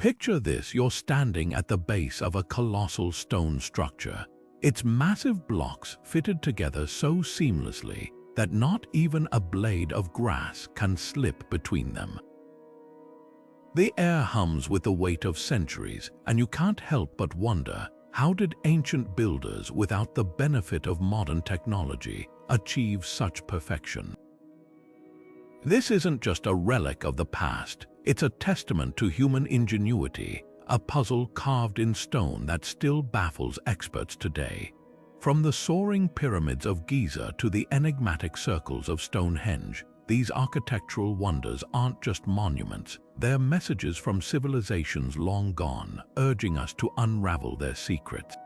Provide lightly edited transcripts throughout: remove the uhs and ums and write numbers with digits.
Picture this: you're standing at the base of a colossal stone structure. Its massive blocks fitted together so seamlessly that not even a blade of grass can slip between them. The air hums with the weight of centuries, and you can't help but wonder, how did ancient builders, without the benefit of modern technology, achieve such perfection? This isn't just a relic of the past, it's a testament to human ingenuity, a puzzle carved in stone that still baffles experts today. From the soaring pyramids of Giza to the enigmatic circles of Stonehenge, these architectural wonders aren't just monuments, they're messages from civilizations long gone, urging us to unravel their secrets.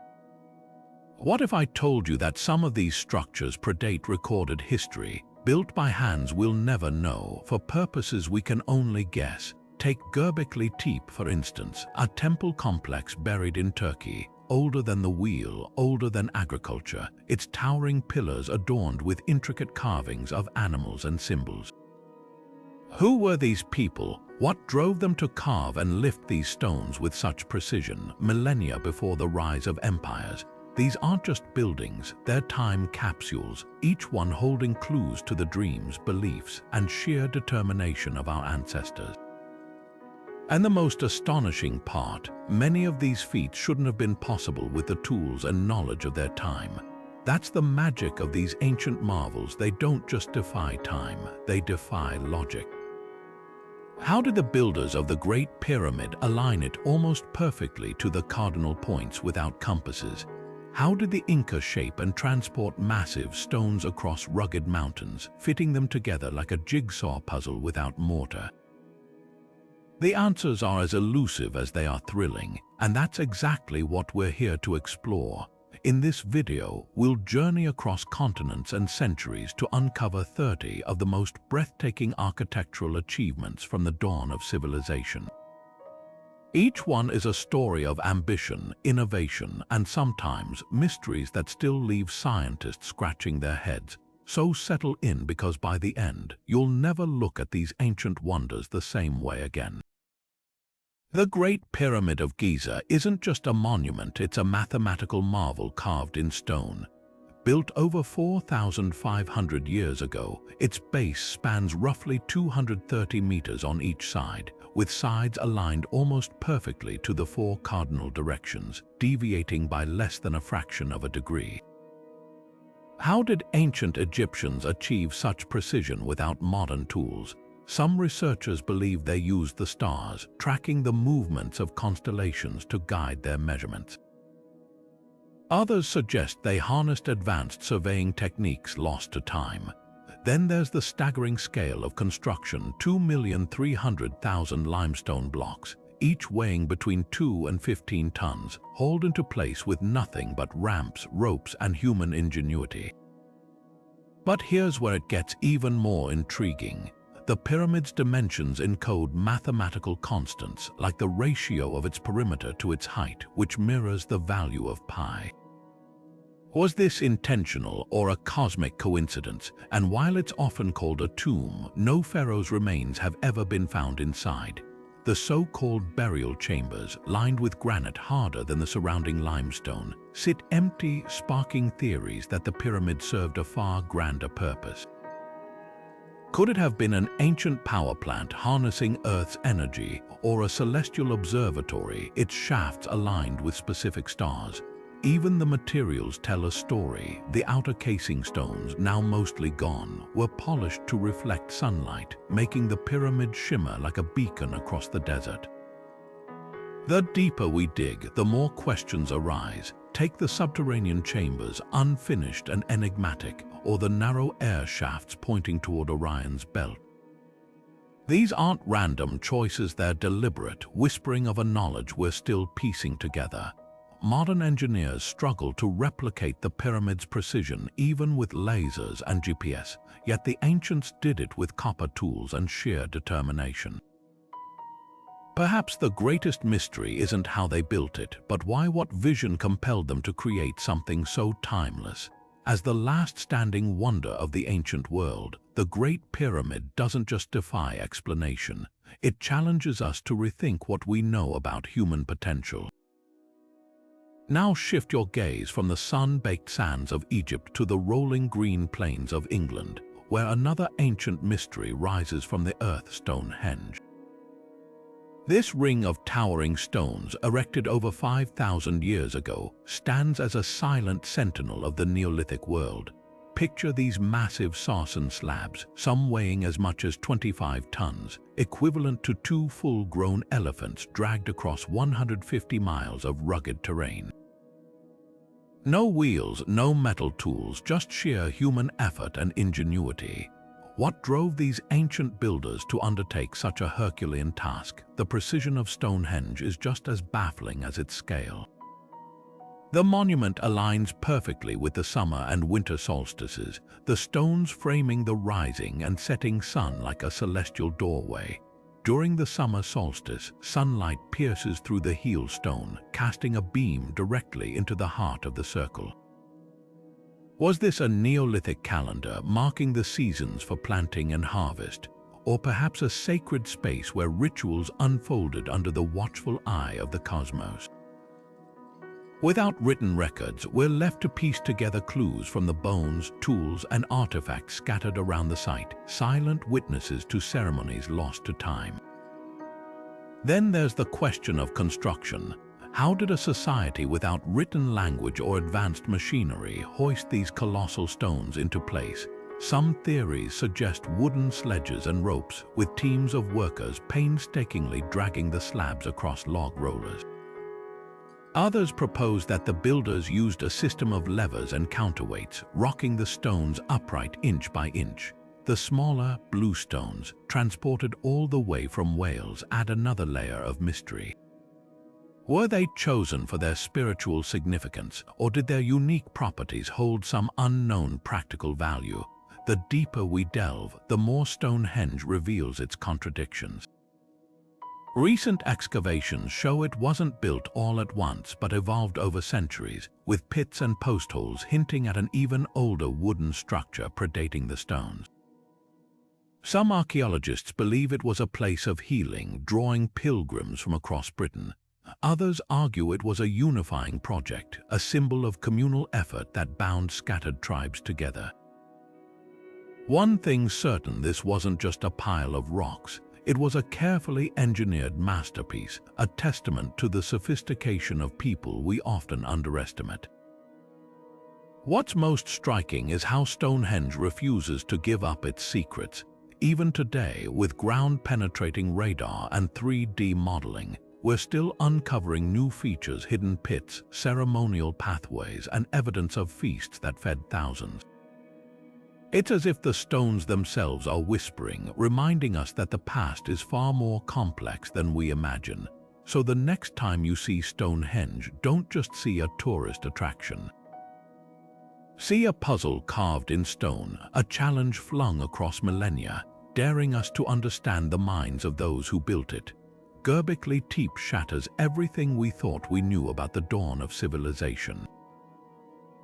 What if I told you that some of these structures predate recorded history, built by hands we'll never know, for purposes we can only guess? Take Gerbikli Tepe, for instance, a temple complex buried in Turkey, older than the wheel, older than agriculture, its towering pillars adorned with intricate carvings of animals and symbols. Who were these people? What drove them to carve and lift these stones with such precision, millennia before the rise of empires? These aren't just buildings, they're time capsules, each one holding clues to the dreams, beliefs, and sheer determination of our ancestors. And the most astonishing part, many of these feats shouldn't have been possible with the tools and knowledge of their time. That's the magic of these ancient marvels. They don't just defy time, they defy logic. How did the builders of the Great Pyramid align it almost perfectly to the cardinal points without compasses? How did the Inca shape and transport massive stones across rugged mountains, fitting them together like a jigsaw puzzle without mortar? The answers are as elusive as they are thrilling, and that's exactly what we're here to explore. In this video, we'll journey across continents and centuries to uncover 30 of the most breathtaking architectural achievements from the dawn of civilization. Each one is a story of ambition, innovation, and sometimes mysteries that still leave scientists scratching their heads. So settle in, because by the end, you'll never look at these ancient wonders the same way again. The Great Pyramid of Giza isn't just a monument, it's a mathematical marvel carved in stone. Built over 4,500 years ago, its base spans roughly 230 meters on each side, with sides aligned almost perfectly to the four cardinal directions, deviating by less than a fraction of a degree. How did ancient Egyptians achieve such precision without modern tools? Some researchers believe they used the stars, tracking the movements of constellations to guide their measurements. Others suggest they harnessed advanced surveying techniques lost to time. Then there's the staggering scale of construction: 2,300,000 limestone blocks, each weighing between 2 and 15 tons, hauled into place with nothing but ramps, ropes, and human ingenuity. But here's where it gets even more intriguing. The pyramid's dimensions encode mathematical constants, like the ratio of its perimeter to its height, which mirrors the value of pi. Was this intentional or a cosmic coincidence? And while it's often called a tomb, no pharaoh's remains have ever been found inside. The so-called burial chambers, lined with granite harder than the surrounding limestone, sit empty, sparking theories that the pyramid served a far grander purpose. Could it have been an ancient power plant harnessing Earth's energy, or a celestial observatory, its shafts aligned with specific stars? Even the materials tell a story. The outer casing stones, now mostly gone, were polished to reflect sunlight, making the pyramid shimmer like a beacon across the desert. The deeper we dig, the more questions arise. Take the subterranean chambers, unfinished and enigmatic, or the narrow air shafts pointing toward Orion's belt. These aren't random choices, they're deliberate, whispering of a knowledge we're still piecing together. Modern engineers struggle to replicate the pyramid's precision even with lasers and GPS, yet the ancients did it with copper tools and sheer determination. Perhaps the greatest mystery isn't how they built it, but what vision compelled them to create something so timeless. As the last standing wonder of the ancient world, the Great Pyramid doesn't just defy explanation. It challenges us to rethink what we know about human potential. Now shift your gaze from the sun-baked sands of Egypt to the rolling green plains of England, where another ancient mystery rises from the earth: Stonehenge. This ring of towering stones, erected over 5,000 years ago, stands as a silent sentinel of the Neolithic world. Picture these massive sarsen slabs, some weighing as much as 25 tons, equivalent to 2 full-grown elephants dragged across 150 miles of rugged terrain. No wheels, no metal tools, just sheer human effort and ingenuity. What drove these ancient builders to undertake such a Herculean task? The precision of Stonehenge is just as baffling as its scale. The monument aligns perfectly with the summer and winter solstices, the stones framing the rising and setting sun like a celestial doorway. During the summer solstice, sunlight pierces through the heel stone, casting a beam directly into the heart of the circle. Was this a Neolithic calendar marking the seasons for planting and harvest, or perhaps a sacred space where rituals unfolded under the watchful eye of the cosmos? Without written records, we're left to piece together clues from the bones, tools, and artifacts scattered around the site, silent witnesses to ceremonies lost to time. Then there's the question of construction. How did a society without written language or advanced machinery hoist these colossal stones into place? Some theories suggest wooden sledges and ropes, with teams of workers painstakingly dragging the slabs across log rollers. Others propose that the builders used a system of levers and counterweights, rocking the stones upright inch by inch. The smaller, blue stones, transported all the way from Wales, add another layer of mystery. Were they chosen for their spiritual significance, or did their unique properties hold some unknown practical value? The deeper we delve, the more Stonehenge reveals its contradictions. Recent excavations show it wasn't built all at once but evolved over centuries, with pits and post holes hinting at an even older wooden structure predating the stones. Some archaeologists believe it was a place of healing, drawing pilgrims from across Britain. Others argue it was a unifying project, a symbol of communal effort that bound scattered tribes together. One thing's certain: this wasn't just a pile of rocks. It was a carefully engineered masterpiece, a testament to the sophistication of people we often underestimate. What's most striking is how Stonehenge refuses to give up its secrets. Even today, with ground-penetrating radar and 3D modeling, we're still uncovering new features: hidden pits, ceremonial pathways, and evidence of feasts that fed thousands. It's as if the stones themselves are whispering, reminding us that the past is far more complex than we imagine. So the next time you see Stonehenge, don't just see a tourist attraction. See a puzzle carved in stone, a challenge flung across millennia, daring us to understand the minds of those who built it. Gerbikli Tepe shatters everything we thought we knew about the dawn of civilization.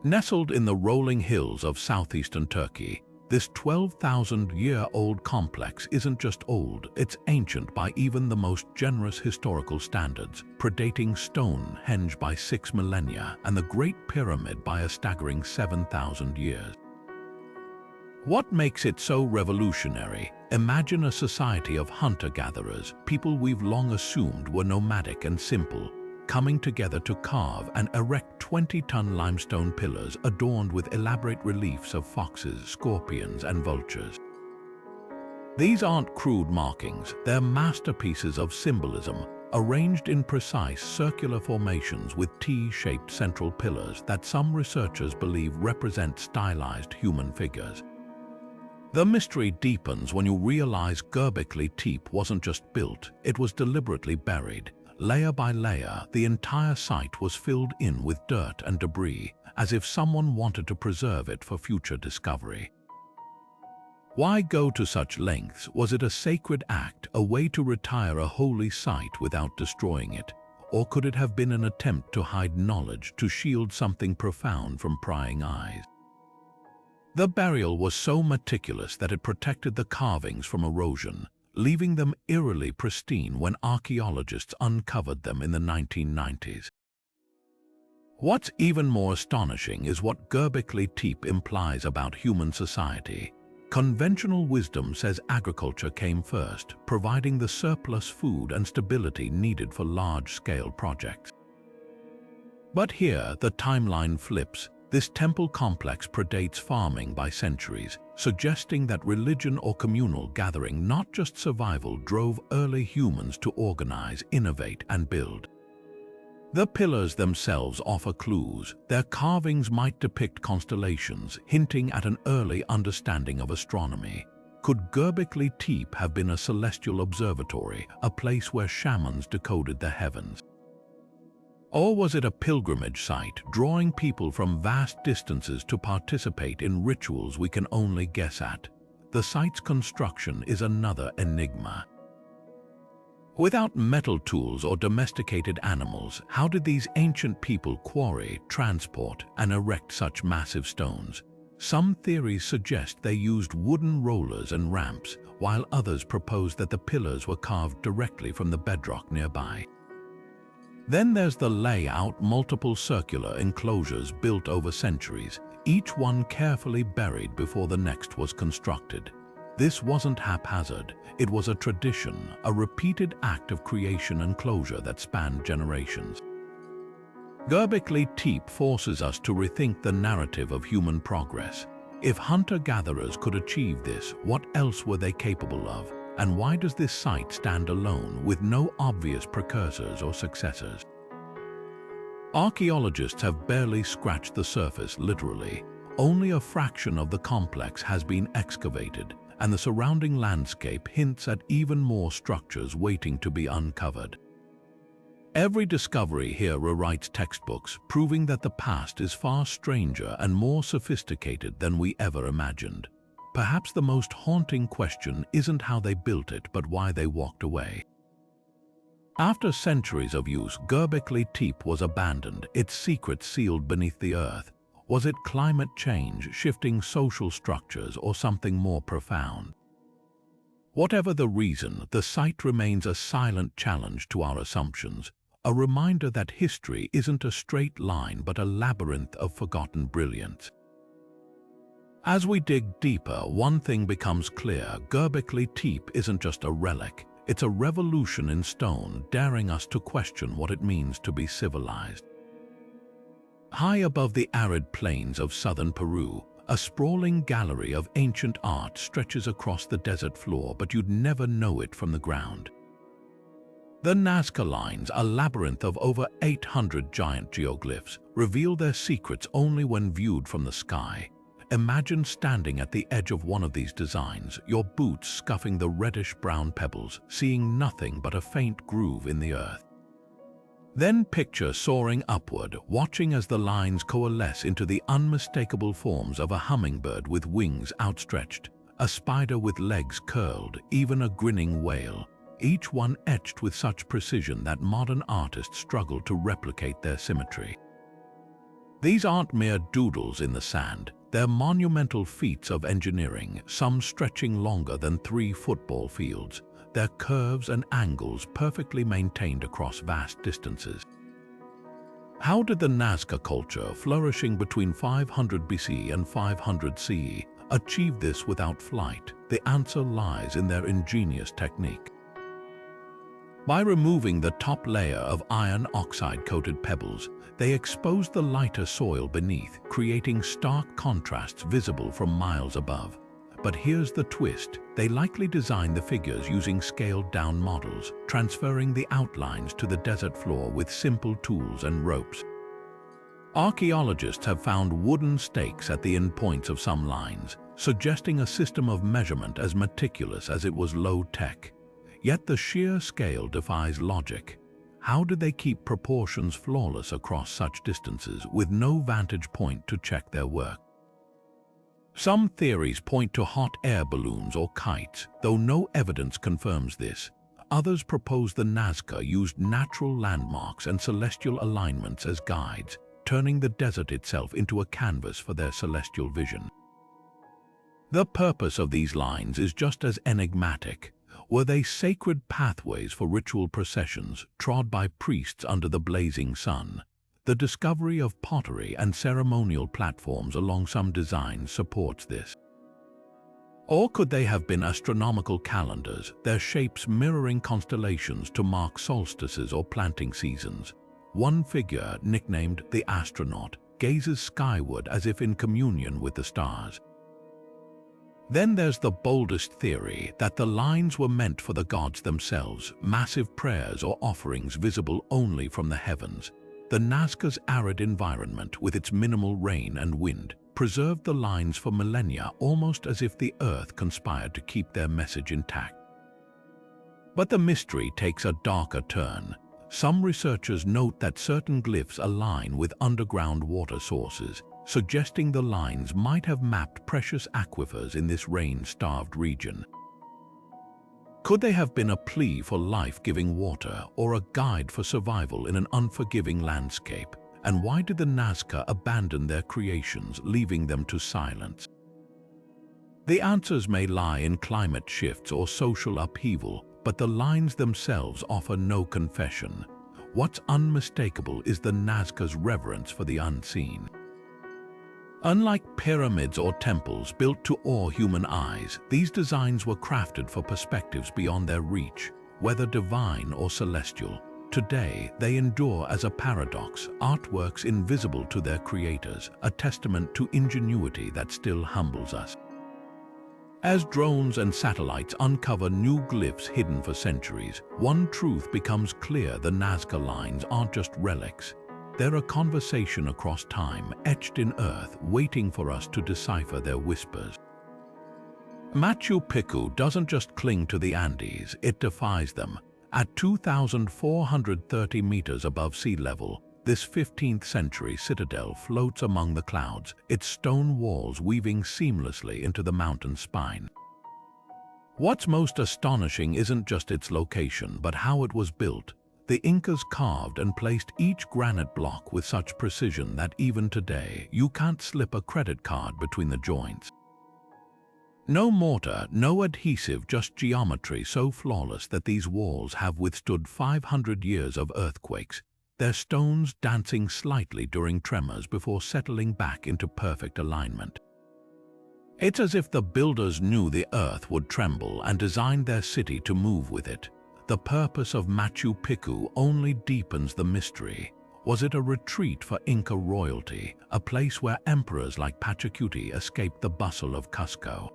Nestled in the rolling hills of southeastern Turkey, this 12,000-year-old complex isn't just old, it's ancient by even the most generous historical standards, predating Stonehenge by 6 millennia and the Great Pyramid by a staggering 7,000 years. What makes it so revolutionary? Imagine a society of hunter-gatherers, people we've long assumed were nomadic and simple, coming together to carve and erect 20-ton limestone pillars adorned with elaborate reliefs of foxes, scorpions, and vultures. These aren't crude markings, they're masterpieces of symbolism, arranged in precise circular formations with T-shaped central pillars that some researchers believe represent stylized human figures. The mystery deepens when you realize Göbekli Tepe wasn't just built, it was deliberately buried. Layer by layer, the entire site was filled in with dirt and debris, as if someone wanted to preserve it for future discovery. Why go to such lengths? Was it a sacred act, a way to retire a holy site without destroying it? Or could it have been an attempt to hide knowledge, to shield something profound from prying eyes? The burial was so meticulous that it protected the carvings from erosion. leaving them eerily pristine when archaeologists uncovered them in the 1990s. What's even more astonishing is what Göbekli Tepe implies about human society. Conventional wisdom says agriculture came first, providing the surplus food and stability needed for large-scale projects. But here, the timeline flips. This temple complex predates farming by centuries, suggesting that religion or communal gathering, not just survival, drove early humans to organize, innovate, and build. The pillars themselves offer clues. Their carvings might depict constellations, hinting at an early understanding of astronomy. Could Göbekli Tepe have been a celestial observatory, a place where shamans decoded the heavens? Or was it a pilgrimage site, drawing people from vast distances to participate in rituals we can only guess at? The site's construction is another enigma. Without metal tools or domesticated animals, how did these ancient people quarry, transport, and erect such massive stones? Some theories suggest they used wooden rollers and ramps, while others propose that the pillars were carved directly from the bedrock nearby. Then there's the layout: multiple circular enclosures built over centuries, each one carefully buried before the next was constructed. This wasn't haphazard. It was a tradition, a repeated act of creation and closure that spanned generations. Göbekli Tepe forces us to rethink the narrative of human progress. If hunter-gatherers could achieve this, what else were they capable of? And why does this site stand alone, with no obvious precursors or successors? Archaeologists have barely scratched the surface, literally. Only a fraction of the complex has been excavated, and the surrounding landscape hints at even more structures waiting to be uncovered. Every discovery here rewrites textbooks, proving that the past is far stranger and more sophisticated than we ever imagined. Perhaps the most haunting question isn't how they built it, but why they walked away. After centuries of use, Göbekli Tepe was abandoned, its secrets sealed beneath the earth. Was it climate change, shifting social structures, or something more profound? Whatever the reason, the site remains a silent challenge to our assumptions, a reminder that history isn't a straight line but a labyrinth of forgotten brilliance. As we dig deeper, one thing becomes clear: Göbekli Tepe isn't just a relic, it's a revolution in stone, daring us to question what it means to be civilized. High above the arid plains of southern Peru, a sprawling gallery of ancient art stretches across the desert floor, but you'd never know it from the ground. The Nazca Lines, a labyrinth of over 800 giant geoglyphs, reveal their secrets only when viewed from the sky. Imagine standing at the edge of one of these designs, your boots scuffing the reddish-brown pebbles, seeing nothing but a faint groove in the earth. Then picture soaring upward, watching as the lines coalesce into the unmistakable forms of a hummingbird with wings outstretched, a spider with legs curled, even a grinning whale, each one etched with such precision that modern artists struggle to replicate their symmetry. These aren't mere doodles in the sand. They're monumental feats of engineering, some stretching longer than 3 football fields, their curves and angles perfectly maintained across vast distances. How did the Nazca culture, flourishing between 500 BC and 500 CE, achieve this without flight? The answer lies in their ingenious technique. By removing the top layer of iron oxide-coated pebbles, they exposed the lighter soil beneath, creating stark contrasts visible from miles above. But here's the twist: they likely designed the figures using scaled-down models, transferring the outlines to the desert floor with simple tools and ropes. Archaeologists have found wooden stakes at the endpoints of some lines, suggesting a system of measurement as meticulous as it was low-tech. Yet the sheer scale defies logic. How did they keep proportions flawless across such distances, with no vantage point to check their work? Some theories point to hot air balloons or kites, though no evidence confirms this. Others propose the Nazca used natural landmarks and celestial alignments as guides, turning the desert itself into a canvas for their celestial vision. The purpose of these lines is just as enigmatic. Were they sacred pathways for ritual processions trod by priests under the blazing sun? The discovery of pottery and ceremonial platforms along some designs supports this. Or could they have been astronomical calendars, their shapes mirroring constellations to mark solstices or planting seasons? One figure, nicknamed the astronaut, gazes skyward as if in communion with the stars. Then there's the boldest theory that the lines were meant for the gods themselves, massive prayers or offerings visible only from the heavens. The Nazca's arid environment, with its minimal rain and wind, preserved the lines for millennia, almost as if the earth conspired to keep their message intact. But the mystery takes a darker turn. Some researchers note that certain glyphs align with underground water sources, suggesting the lines might have mapped precious aquifers in this rain-starved region. Could they have been a plea for life-giving water or a guide for survival in an unforgiving landscape? And why did the Nazca abandon their creations, leaving them to silence? The answers may lie in climate shifts or social upheaval, but the lines themselves offer no confession. What's unmistakable is the Nazca's reverence for the unseen. Unlike pyramids or temples built to awe human eyes, these designs were crafted for perspectives beyond their reach, whether divine or celestial. Today, they endure as a paradox, artworks invisible to their creators, a testament to ingenuity that still humbles us. As drones and satellites uncover new glyphs hidden for centuries, one truth becomes clear: the Nazca lines aren't just relics. They're a conversation across time, etched in earth, waiting for us to decipher their whispers. Machu Picchu doesn't just cling to the Andes, it defies them. At 2,430 meters above sea level, this 15th-century citadel floats among the clouds, its stone walls weaving seamlessly into the mountain spine. What's most astonishing isn't just its location, but how it was built. The Incas carved and placed each granite block with such precision that even today, you can't slip a credit card between the joints. No mortar, no adhesive, just geometry so flawless that these walls have withstood 500 years of earthquakes, their stones dancing slightly during tremors before settling back into perfect alignment. It's as if the builders knew the earth would tremble and designed their city to move with it. The purpose of Machu Picchu only deepens the mystery. Was it a retreat for Inca royalty, a place where emperors like Pachacuti escaped the bustle of Cusco?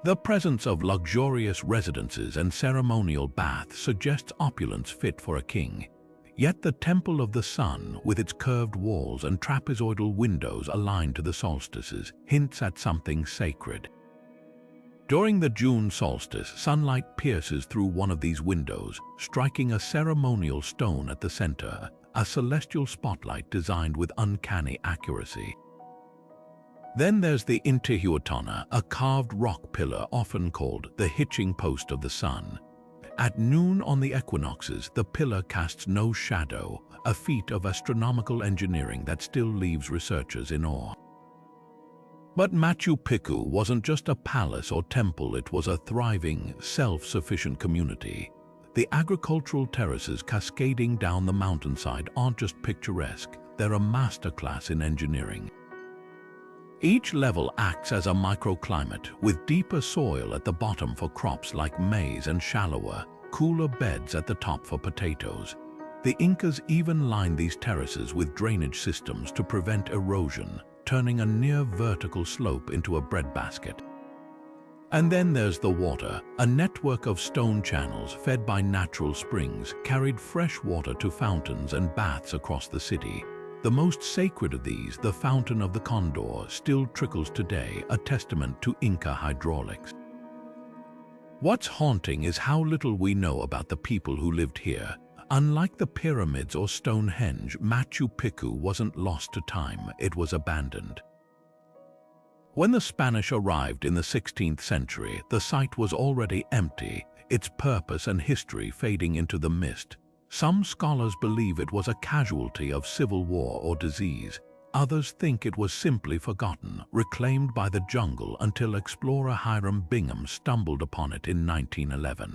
The presence of luxurious residences and ceremonial baths suggests opulence fit for a king. Yet the Temple of the Sun, with its curved walls and trapezoidal windows aligned to the solstices, hints at something sacred. During the June solstice, sunlight pierces through one of these windows, striking a ceremonial stone at the center, a celestial spotlight designed with uncanny accuracy. Then there's the Intihuatana, a carved rock pillar often called the hitching post of the sun. At noon on the equinoxes, the pillar casts no shadow, a feat of astronomical engineering that still leaves researchers in awe. But Machu Picchu wasn't just a palace or temple, it was a thriving, self-sufficient community. The agricultural terraces cascading down the mountainside aren't just picturesque, they're a masterclass in engineering. Each level acts as a microclimate, with deeper soil at the bottom for crops like maize and shallower, cooler beds at the top for potatoes. The Incas even lined these terraces with drainage systems to prevent erosion, turning a near-vertical slope into a breadbasket. And then there's the water. A network of stone channels fed by natural springs carried fresh water to fountains and baths across the city. The most sacred of these, the Fountain of the Condor, still trickles today, a testament to Inca hydraulics. What's haunting is how little we know about the people who lived here. Unlike the pyramids or Stonehenge, Machu Picchu wasn't lost to time, it was abandoned. When the Spanish arrived in the 16th century, the site was already empty, its purpose and history fading into the mist. Some scholars believe it was a casualty of civil war or disease. Others think it was simply forgotten, reclaimed by the jungle until explorer Hiram Bingham stumbled upon it in 1911.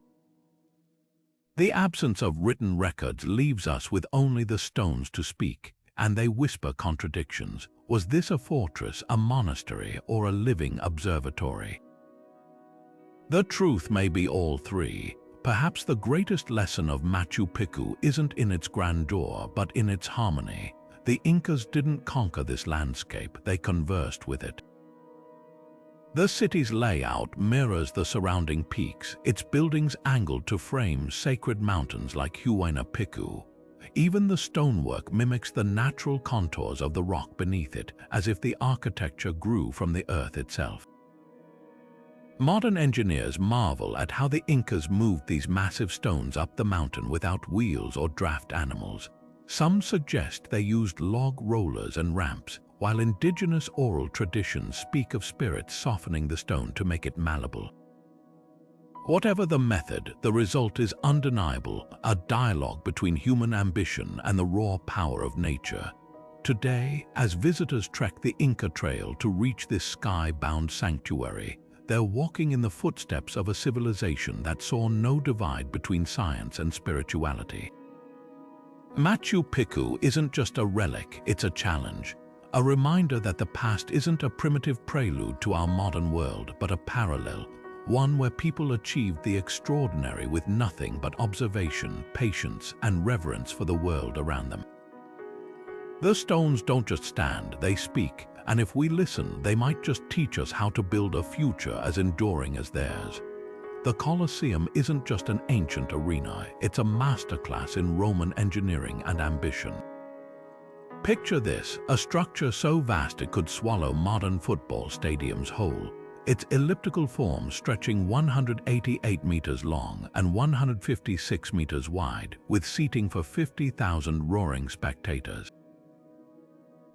The absence of written records leaves us with only the stones to speak, and they whisper contradictions. Was this a fortress, a monastery, or a living observatory? The truth may be all three. Perhaps the greatest lesson of Machu Picchu isn't in its grandeur, but in its harmony. The Incas didn't conquer this landscape, they conversed with it. The city's layout mirrors the surrounding peaks, its buildings angled to frame sacred mountains like Huayna Picchu. Even the stonework mimics the natural contours of the rock beneath it, as if the architecture grew from the earth itself. Modern engineers marvel at how the Incas moved these massive stones up the mountain without wheels or draft animals. Some suggest they used log rollers and ramps, while indigenous oral traditions speak of spirits softening the stone to make it malleable. Whatever the method, the result is undeniable, a dialogue between human ambition and the raw power of nature. Today, as visitors trek the Inca Trail to reach this sky-bound sanctuary, they're walking in the footsteps of a civilization that saw no divide between science and spirituality. Machu Picchu isn't just a relic, it's a challenge. A reminder that the past isn't a primitive prelude to our modern world, but a parallel, one where people achieved the extraordinary with nothing but observation, patience, and reverence for the world around them. The stones don't just stand, they speak, and if we listen, they might just teach us how to build a future as enduring as theirs. The Colosseum isn't just an ancient arena, it's a masterclass in Roman engineering and ambition. Picture this, a structure so vast it could swallow modern football stadiums whole. Its elliptical form stretching 188 meters long and 156 meters wide, with seating for 50,000 roaring spectators.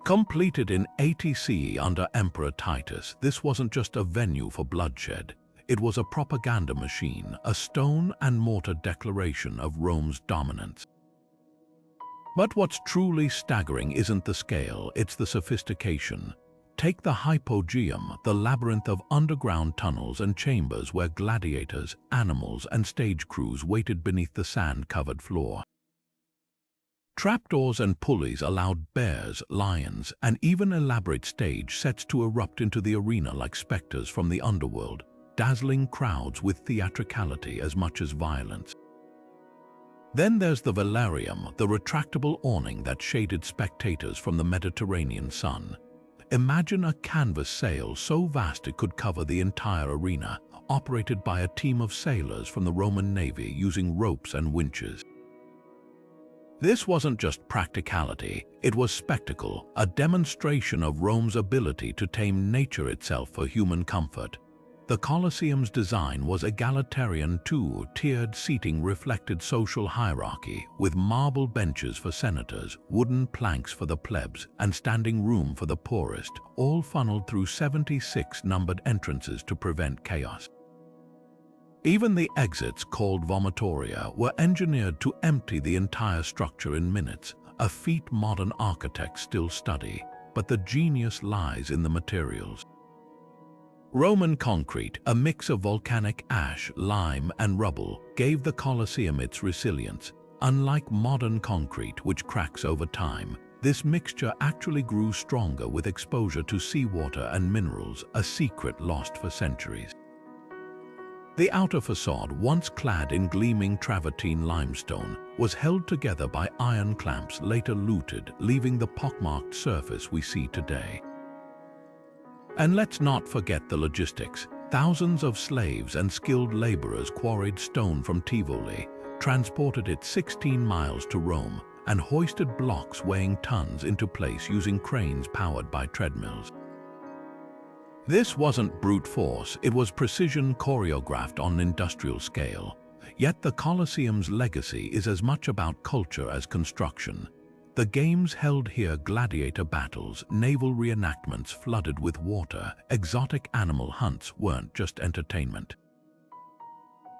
Completed in 80 CE under Emperor Titus, this wasn't just a venue for bloodshed. It was a propaganda machine, a stone and mortar declaration of Rome's dominance. But what's truly staggering isn't the scale, it's the sophistication. Take the hypogeum, the labyrinth of underground tunnels and chambers where gladiators, animals, and stage crews waited beneath the sand-covered floor. Trapdoors and pulleys allowed bears, lions, and even elaborate stage sets to erupt into the arena like specters from the underworld, dazzling crowds with theatricality as much as violence. Then there's the velarium, the retractable awning that shaded spectators from the Mediterranean sun. Imagine a canvas sail so vast it could cover the entire arena, operated by a team of sailors from the Roman Navy using ropes and winches. This wasn't just practicality, it was spectacle, a demonstration of Rome's ability to tame nature itself for human comfort. The Colosseum's design was egalitarian too. Tiered seating reflected social hierarchy, with marble benches for senators, wooden planks for the plebs, and standing room for the poorest, all funneled through 76 numbered entrances to prevent chaos. Even the exits, called vomitoria, were engineered to empty the entire structure in minutes, a feat modern architects still study, but the genius lies in the materials. Roman concrete, a mix of volcanic ash, lime, and rubble, gave the Colosseum its resilience. Unlike modern concrete, which cracks over time, this mixture actually grew stronger with exposure to seawater and minerals, a secret lost for centuries. The outer facade, once clad in gleaming travertine limestone, was held together by iron clamps later looted, leaving the pockmarked surface we see today. And let's not forget the logistics. Thousands of slaves and skilled laborers quarried stone from Tivoli, transported it 16 miles to Rome, and hoisted blocks weighing tons into place using cranes powered by treadmills. This wasn't brute force, it was precision choreographed on an industrial scale. Yet the Colosseum's legacy is as much about culture as construction. The games held here gladiator battles, naval reenactments flooded with water, exotic animal hunts weren't just entertainment.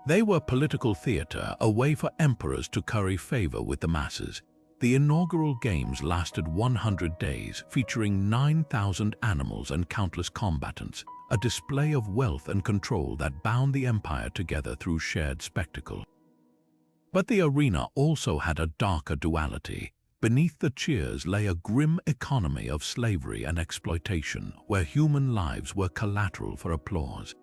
They were political theater, a way for emperors to curry favor with the masses. The inaugural games lasted 100 days, featuring 9,000 animals and countless combatants, a display of wealth and control that bound the empire together through shared spectacle. But the arena also had a darker duality. Beneath the cheers lay a grim economy of slavery and exploitation, where human lives were collateral for applause.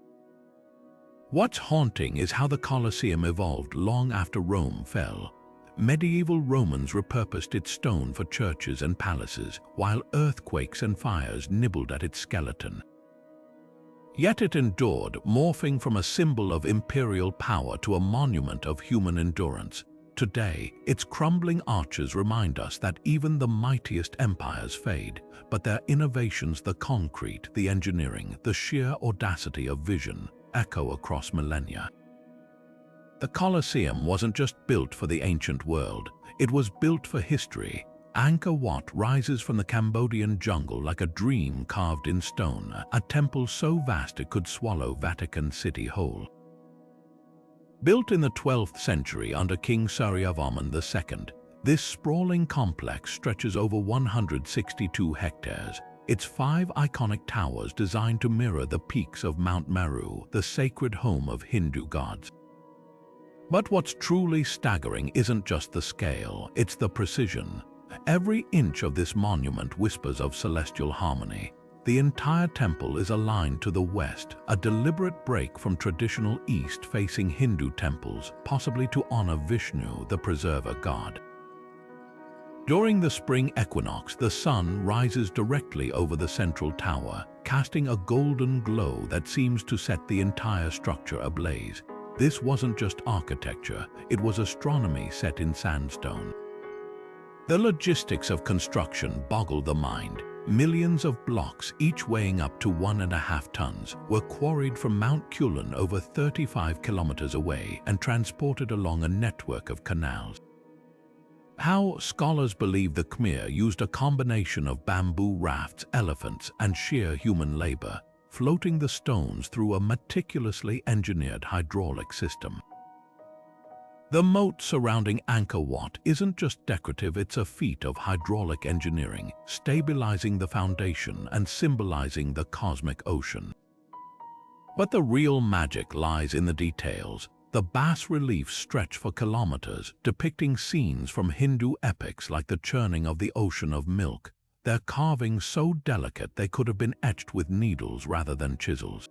What's haunting is how the Colosseum evolved long after Rome fell. Medieval Romans repurposed its stone for churches and palaces, while earthquakes and fires nibbled at its skeleton. Yet it endured, morphing from a symbol of imperial power to a monument of human endurance. Today, its crumbling arches remind us that even the mightiest empires fade, but their innovations, the concrete, the engineering, the sheer audacity of vision, echo across millennia. The Colosseum wasn't just built for the ancient world, it was built for history. Angkor Wat rises from the Cambodian jungle like a dream carved in stone, a temple so vast it could swallow Vatican City whole. Built in the 12th century under King Suryavarman II, this sprawling complex stretches over 162 hectares. Its 5 iconic towers designed to mirror the peaks of Mount Meru, the sacred home of Hindu gods. But what's truly staggering isn't just the scale, it's the precision. Every inch of this monument whispers of celestial harmony. The entire temple is aligned to the west, a deliberate break from traditional east-facing Hindu temples, possibly to honor Vishnu, the preserver god. During the spring equinox, the sun rises directly over the central tower, casting a golden glow that seems to set the entire structure ablaze. This wasn't just architecture, it was astronomy set in sandstone. The logistics of construction boggle the mind. Millions of blocks, each weighing up to 1.5 tons, were quarried from Mount Kulin over 35 kilometers away and transported along a network of canals. How scholars believe the Khmer used a combination of bamboo rafts, elephants, and sheer human labor, floating the stones through a meticulously engineered hydraulic system. The moat surrounding Angkor Wat isn't just decorative, it's a feat of hydraulic engineering, stabilizing the foundation and symbolizing the cosmic ocean. But the real magic lies in the details. The bas-reliefs stretch for kilometers, depicting scenes from Hindu epics like the churning of the ocean of milk, their carvings so delicate they could have been etched with needles rather than chisels.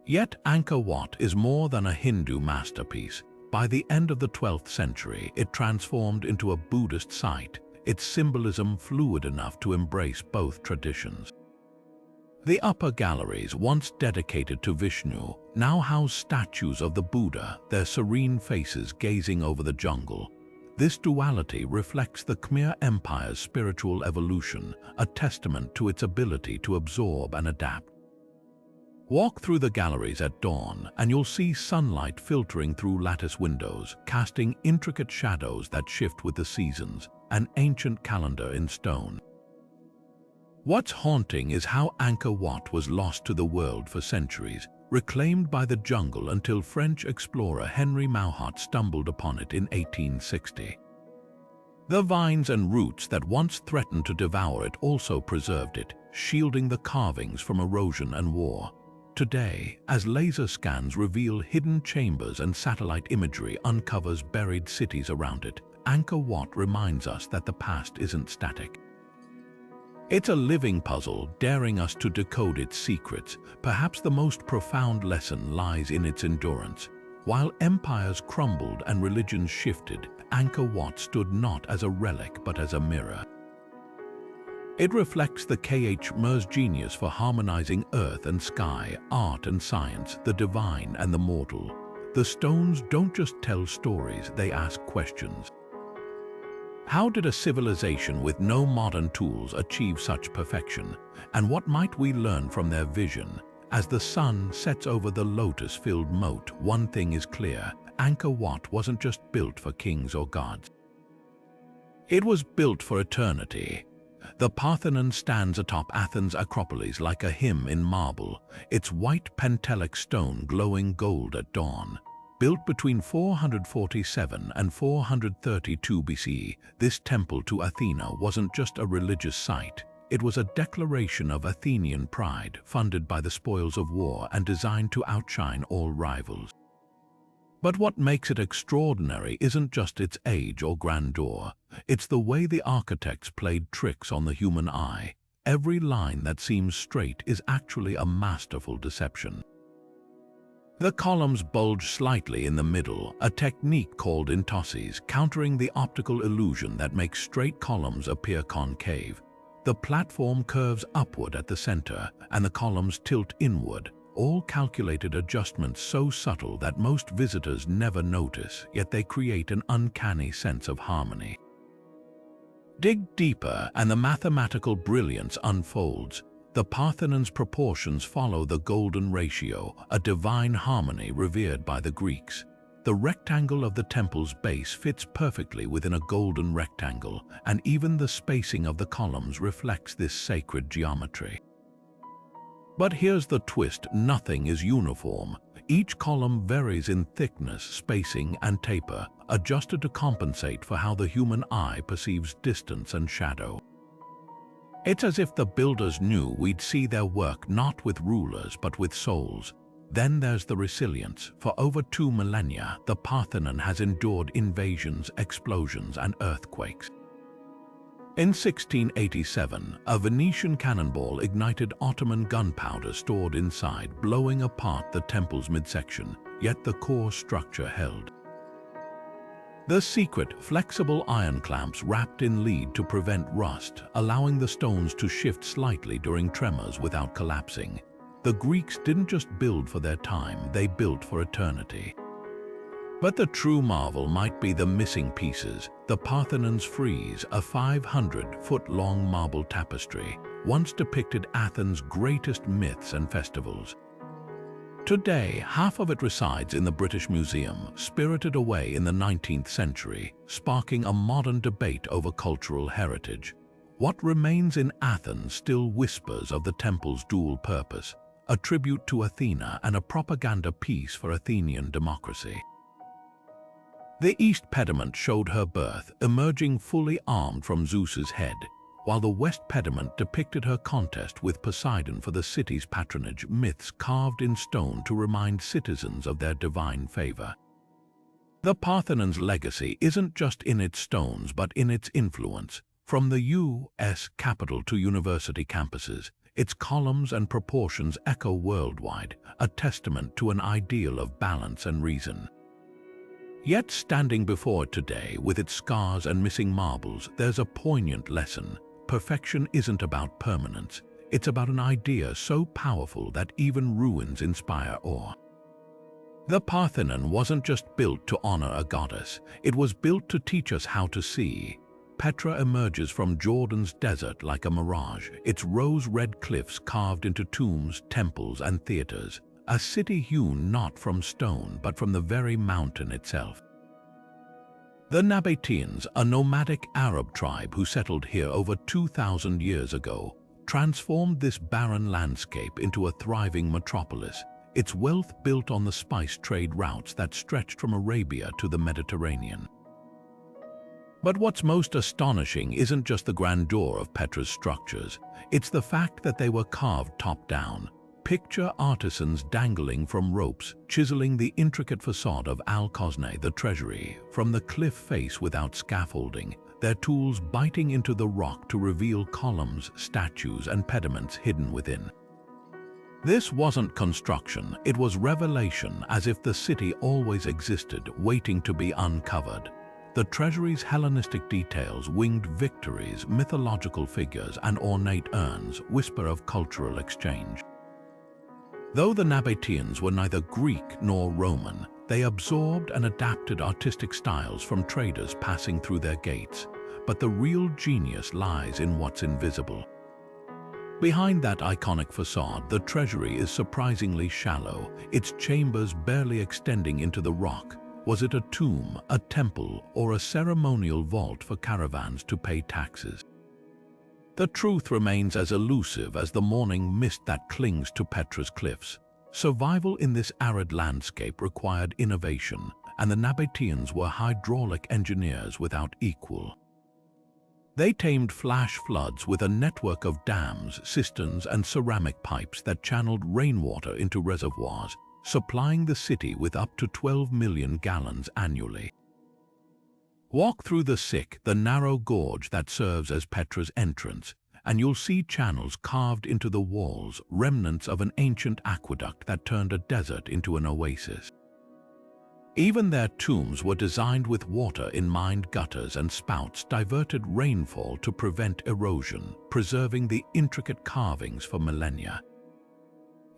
Yet Angkor Wat is more than a Hindu masterpiece. By the end of the 12th century, it transformed into a Buddhist site, its symbolism fluid enough to embrace both traditions. The upper galleries, once dedicated to Vishnu, now house statues of the Buddha, their serene faces gazing over the jungle. This duality reflects the Khmer Empire's spiritual evolution, a testament to its ability to absorb and adapt. Walk through the galleries at dawn, and you'll see sunlight filtering through lattice windows, casting intricate shadows that shift with the seasons, an ancient calendar in stone. What's haunting is how Angkor Wat was lost to the world for centuries, reclaimed by the jungle until French explorer Henry Mauhat stumbled upon it in 1860. The vines and roots that once threatened to devour it also preserved it, shielding the carvings from erosion and war. Today, as laser scans reveal hidden chambers and satellite imagery uncovers buried cities around it, Angkor Wat reminds us that the past isn't static. It's a living puzzle, daring us to decode its secrets. Perhaps the most profound lesson lies in its endurance. While empires crumbled and religions shifted, Angkor Wat stood not as a relic but as a mirror. It reflects the Khmer's genius for harmonizing earth and sky, art and science, the divine and the mortal. The stones don't just tell stories, they ask questions. How did a civilization with no modern tools achieve such perfection? And what might we learn from their vision? As the sun sets over the lotus-filled moat, one thing is clear: Angkor Wat wasn't just built for kings or gods. It was built for eternity. The Parthenon stands atop Athens' Acropolis like a hymn in marble, its white Pentelic stone glowing gold at dawn. Built between 447 and 432 BCE, this temple to Athena wasn't just a religious site. It was a declaration of Athenian pride, funded by the spoils of war and designed to outshine all rivals. But what makes it extraordinary isn't just its age or grandeur. It's the way the architects played tricks on the human eye. Every line that seems straight is actually a masterful deception. The columns bulge slightly in the middle, a technique called intosses, countering the optical illusion that makes straight columns appear concave. The platform curves upward at the center, and the columns tilt inward, all calculated adjustments so subtle that most visitors never notice, yet they create an uncanny sense of harmony. Dig deeper, and the mathematical brilliance unfolds. The Parthenon's proportions follow the golden ratio, a divine harmony revered by the Greeks. The rectangle of the temple's base fits perfectly within a golden rectangle, and even the spacing of the columns reflects this sacred geometry. But here's the twist: nothing is uniform. Each column varies in thickness, spacing, and taper, adjusted to compensate for how the human eye perceives distance and shadow. It's as if the builders knew we'd see their work not with rulers but with souls. Then there's the resilience. For over 2 millennia, the Parthenon has endured invasions, explosions, and earthquakes. In 1687, a Venetian cannonball ignited Ottoman gunpowder stored inside, blowing apart the temple's midsection, yet the core structure held. The secret, flexible iron clamps wrapped in lead to prevent rust, allowing the stones to shift slightly during tremors without collapsing. The Greeks didn't just build for their time, they built for eternity. But the true marvel might be the missing pieces. The Parthenon's frieze, a 500-foot-long marble tapestry, once depicted Athens' greatest myths and festivals. Today, half of it resides in the British Museum, spirited away in the 19th century, sparking a modern debate over cultural heritage. What remains in Athens still whispers of the temple's dual purpose, a tribute to Athena and a propaganda piece for Athenian democracy. The east pediment showed her birth, emerging fully armed from Zeus's head, while the west pediment depicted her contest with Poseidon for the city's patronage, myths carved in stone to remind citizens of their divine favor. The Parthenon's legacy isn't just in its stones but in its influence. From the U.S. Capitol to university campuses, its columns and proportions echo worldwide, a testament to an ideal of balance and reason. Yet standing before it today, with its scars and missing marbles, there's a poignant lesson. Perfection isn't about permanence. It's about an idea so powerful that even ruins inspire awe. The Parthenon wasn't just built to honor a goddess. It was built to teach us how to see. Petra emerges from Jordan's desert like a mirage, its rose-red cliffs carved into tombs, temples, and theaters. A city hewn not from stone, but from the very mountain itself. The Nabateans, a nomadic Arab tribe who settled here over 2,000 years ago, transformed this barren landscape into a thriving metropolis, its wealth built on the spice trade routes that stretched from Arabia to the Mediterranean. But what's most astonishing isn't just the grandeur of Petra's structures, it's the fact that they were carved top-down. Picture artisans dangling from ropes, chiseling the intricate facade of Al-Kosneh, the treasury, from the cliff face without scaffolding, their tools biting into the rock to reveal columns, statues, and pediments hidden within. This wasn't construction, it was revelation, as if the city always existed, waiting to be uncovered. The treasury's Hellenistic details, winged victories, mythological figures, and ornate urns whisper of cultural exchange. Though the Nabateans were neither Greek nor Roman, they absorbed and adapted artistic styles from traders passing through their gates. But the real genius lies in what's invisible. Behind that iconic facade, the treasury is surprisingly shallow, its chambers barely extending into the rock. Was it a tomb, a temple, or a ceremonial vault for caravans to pay taxes? The truth remains as elusive as the morning mist that clings to Petra's cliffs. Survival in this arid landscape required innovation, and the Nabateans were hydraulic engineers without equal. They tamed flash floods with a network of dams, cisterns, and ceramic pipes that channeled rainwater into reservoirs, supplying the city with up to 12 million gallons annually. Walk through the narrow gorge that serves as Petra's entrance, and you'll see channels carved into the walls, remnants of an ancient aqueduct that turned a desert into an oasis. Even their tombs were designed with water in mind gutters and spouts diverted rainfall to prevent erosion, preserving the intricate carvings for millennia.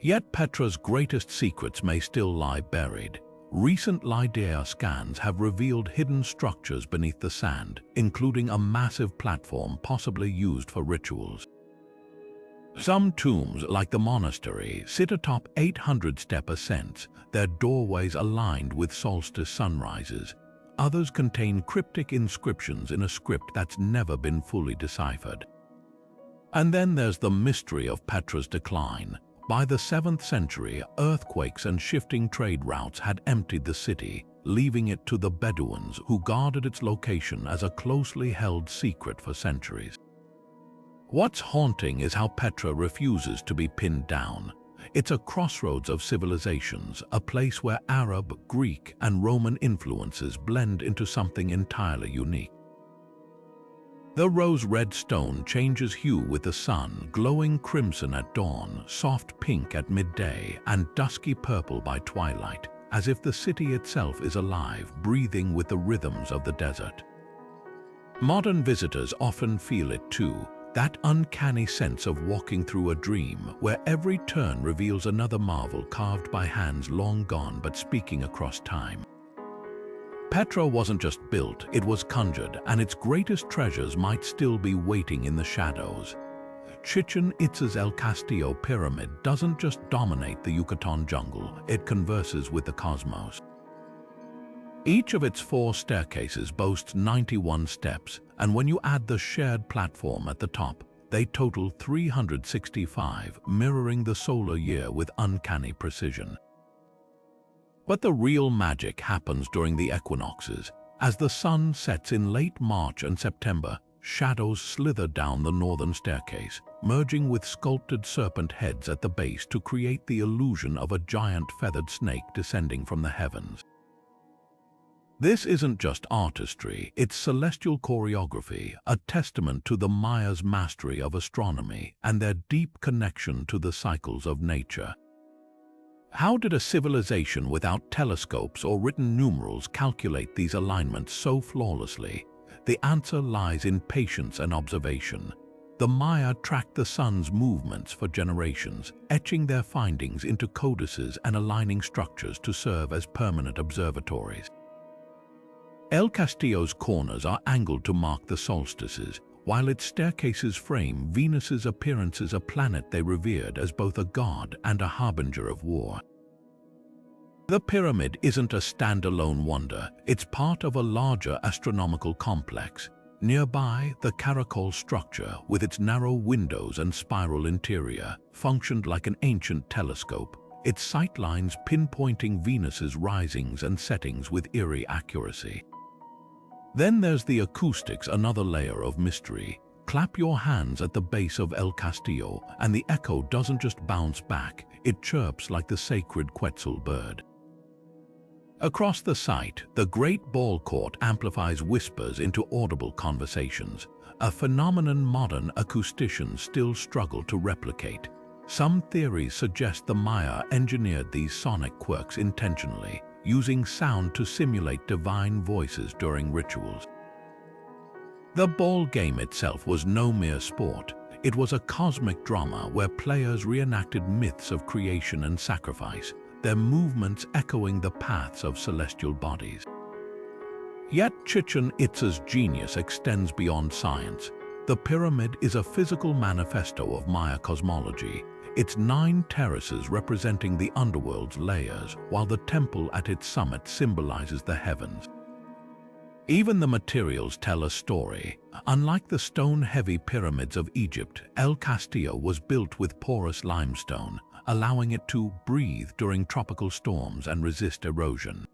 Yet Petra's greatest secrets may still lie buried. Recent LiDAR scans have revealed hidden structures beneath the sand, including a massive platform possibly used for rituals. Some tombs, like the monastery, sit atop 800-step ascents, their doorways aligned with solstice sunrises. Others contain cryptic inscriptions in a script that's never been fully deciphered. And then there's the mystery of Petra's decline. By the 7th century, earthquakes and shifting trade routes had emptied the city, leaving it to the Bedouins who guarded its location as a closely held secret for centuries. What's haunting is how Petra refuses to be pinned down. It's a crossroads of civilizations, a place where Arab, Greek, and Roman influences blend into something entirely unique. The rose-red stone changes hue with the sun, glowing crimson at dawn, soft pink at midday, and dusky purple by twilight, as if the city itself is alive, breathing with the rhythms of the desert. Modern visitors often feel it too, that uncanny sense of walking through a dream, where every turn reveals another marvel carved by hands long gone but speaking across time. Petra wasn't just built, it was conjured, and its greatest treasures might still be waiting in the shadows. Chichen Itza's El Castillo pyramid doesn't just dominate the Yucatan jungle, it converses with the cosmos. Each of its 4 staircases boasts 91 steps, and when you add the shared platform at the top, they total 365, mirroring the solar year with uncanny precision. But the real magic happens during the equinoxes. As the sun sets in late March and September, shadows slither down the northern staircase, merging with sculpted serpent heads at the base to create the illusion of a giant feathered snake descending from the heavens. This isn't just artistry, it's celestial choreography, a testament to the Maya's mastery of astronomy and their deep connection to the cycles of nature. How did a civilization without telescopes or written numerals calculate these alignments so flawlessly? The answer lies in patience and observation. The Maya tracked the sun's movements for generations, etching their findings into codices and aligning structures to serve as permanent observatories. El Castillo's corners are angled to mark the solstices, while its staircases frame Venus's appearance as a planet they revered as both a god and a harbinger of war. The pyramid isn't a standalone wonder, it's part of a larger astronomical complex. Nearby, the caracol structure, with its narrow windows and spiral interior, functioned like an ancient telescope, its sightlines pinpointing Venus's risings and settings with eerie accuracy. Then there's the acoustics, another layer of mystery. Clap your hands at the base of El Castillo, and the echo doesn't just bounce back, it chirps like the sacred Quetzal bird. Across the site, the Great Ball Court amplifies whispers into audible conversations, a phenomenon modern acousticians still struggle to replicate. Some theories suggest the Maya engineered these sonic quirks intentionally, using sound to simulate divine voices during rituals. The ball game itself was no mere sport. It was a cosmic drama where players reenacted myths of creation and sacrifice, their movements echoing the paths of celestial bodies. Yet Chichen Itza's genius extends beyond science. The pyramid is a physical manifesto of Maya cosmology, its 9 terraces representing the underworld's layers, while the temple at its summit symbolizes the heavens. Even the materials tell a story. Unlike the stone-heavy pyramids of Egypt, El Castillo was built with porous limestone, allowing it to breathe during tropical storms and resist erosion.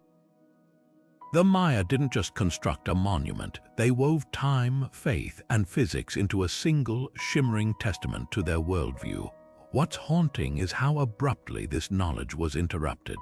The Maya didn't just construct a monument, they wove time, faith, and physics into a single, shimmering testament to their worldview. What's haunting is how abruptly this knowledge was interrupted.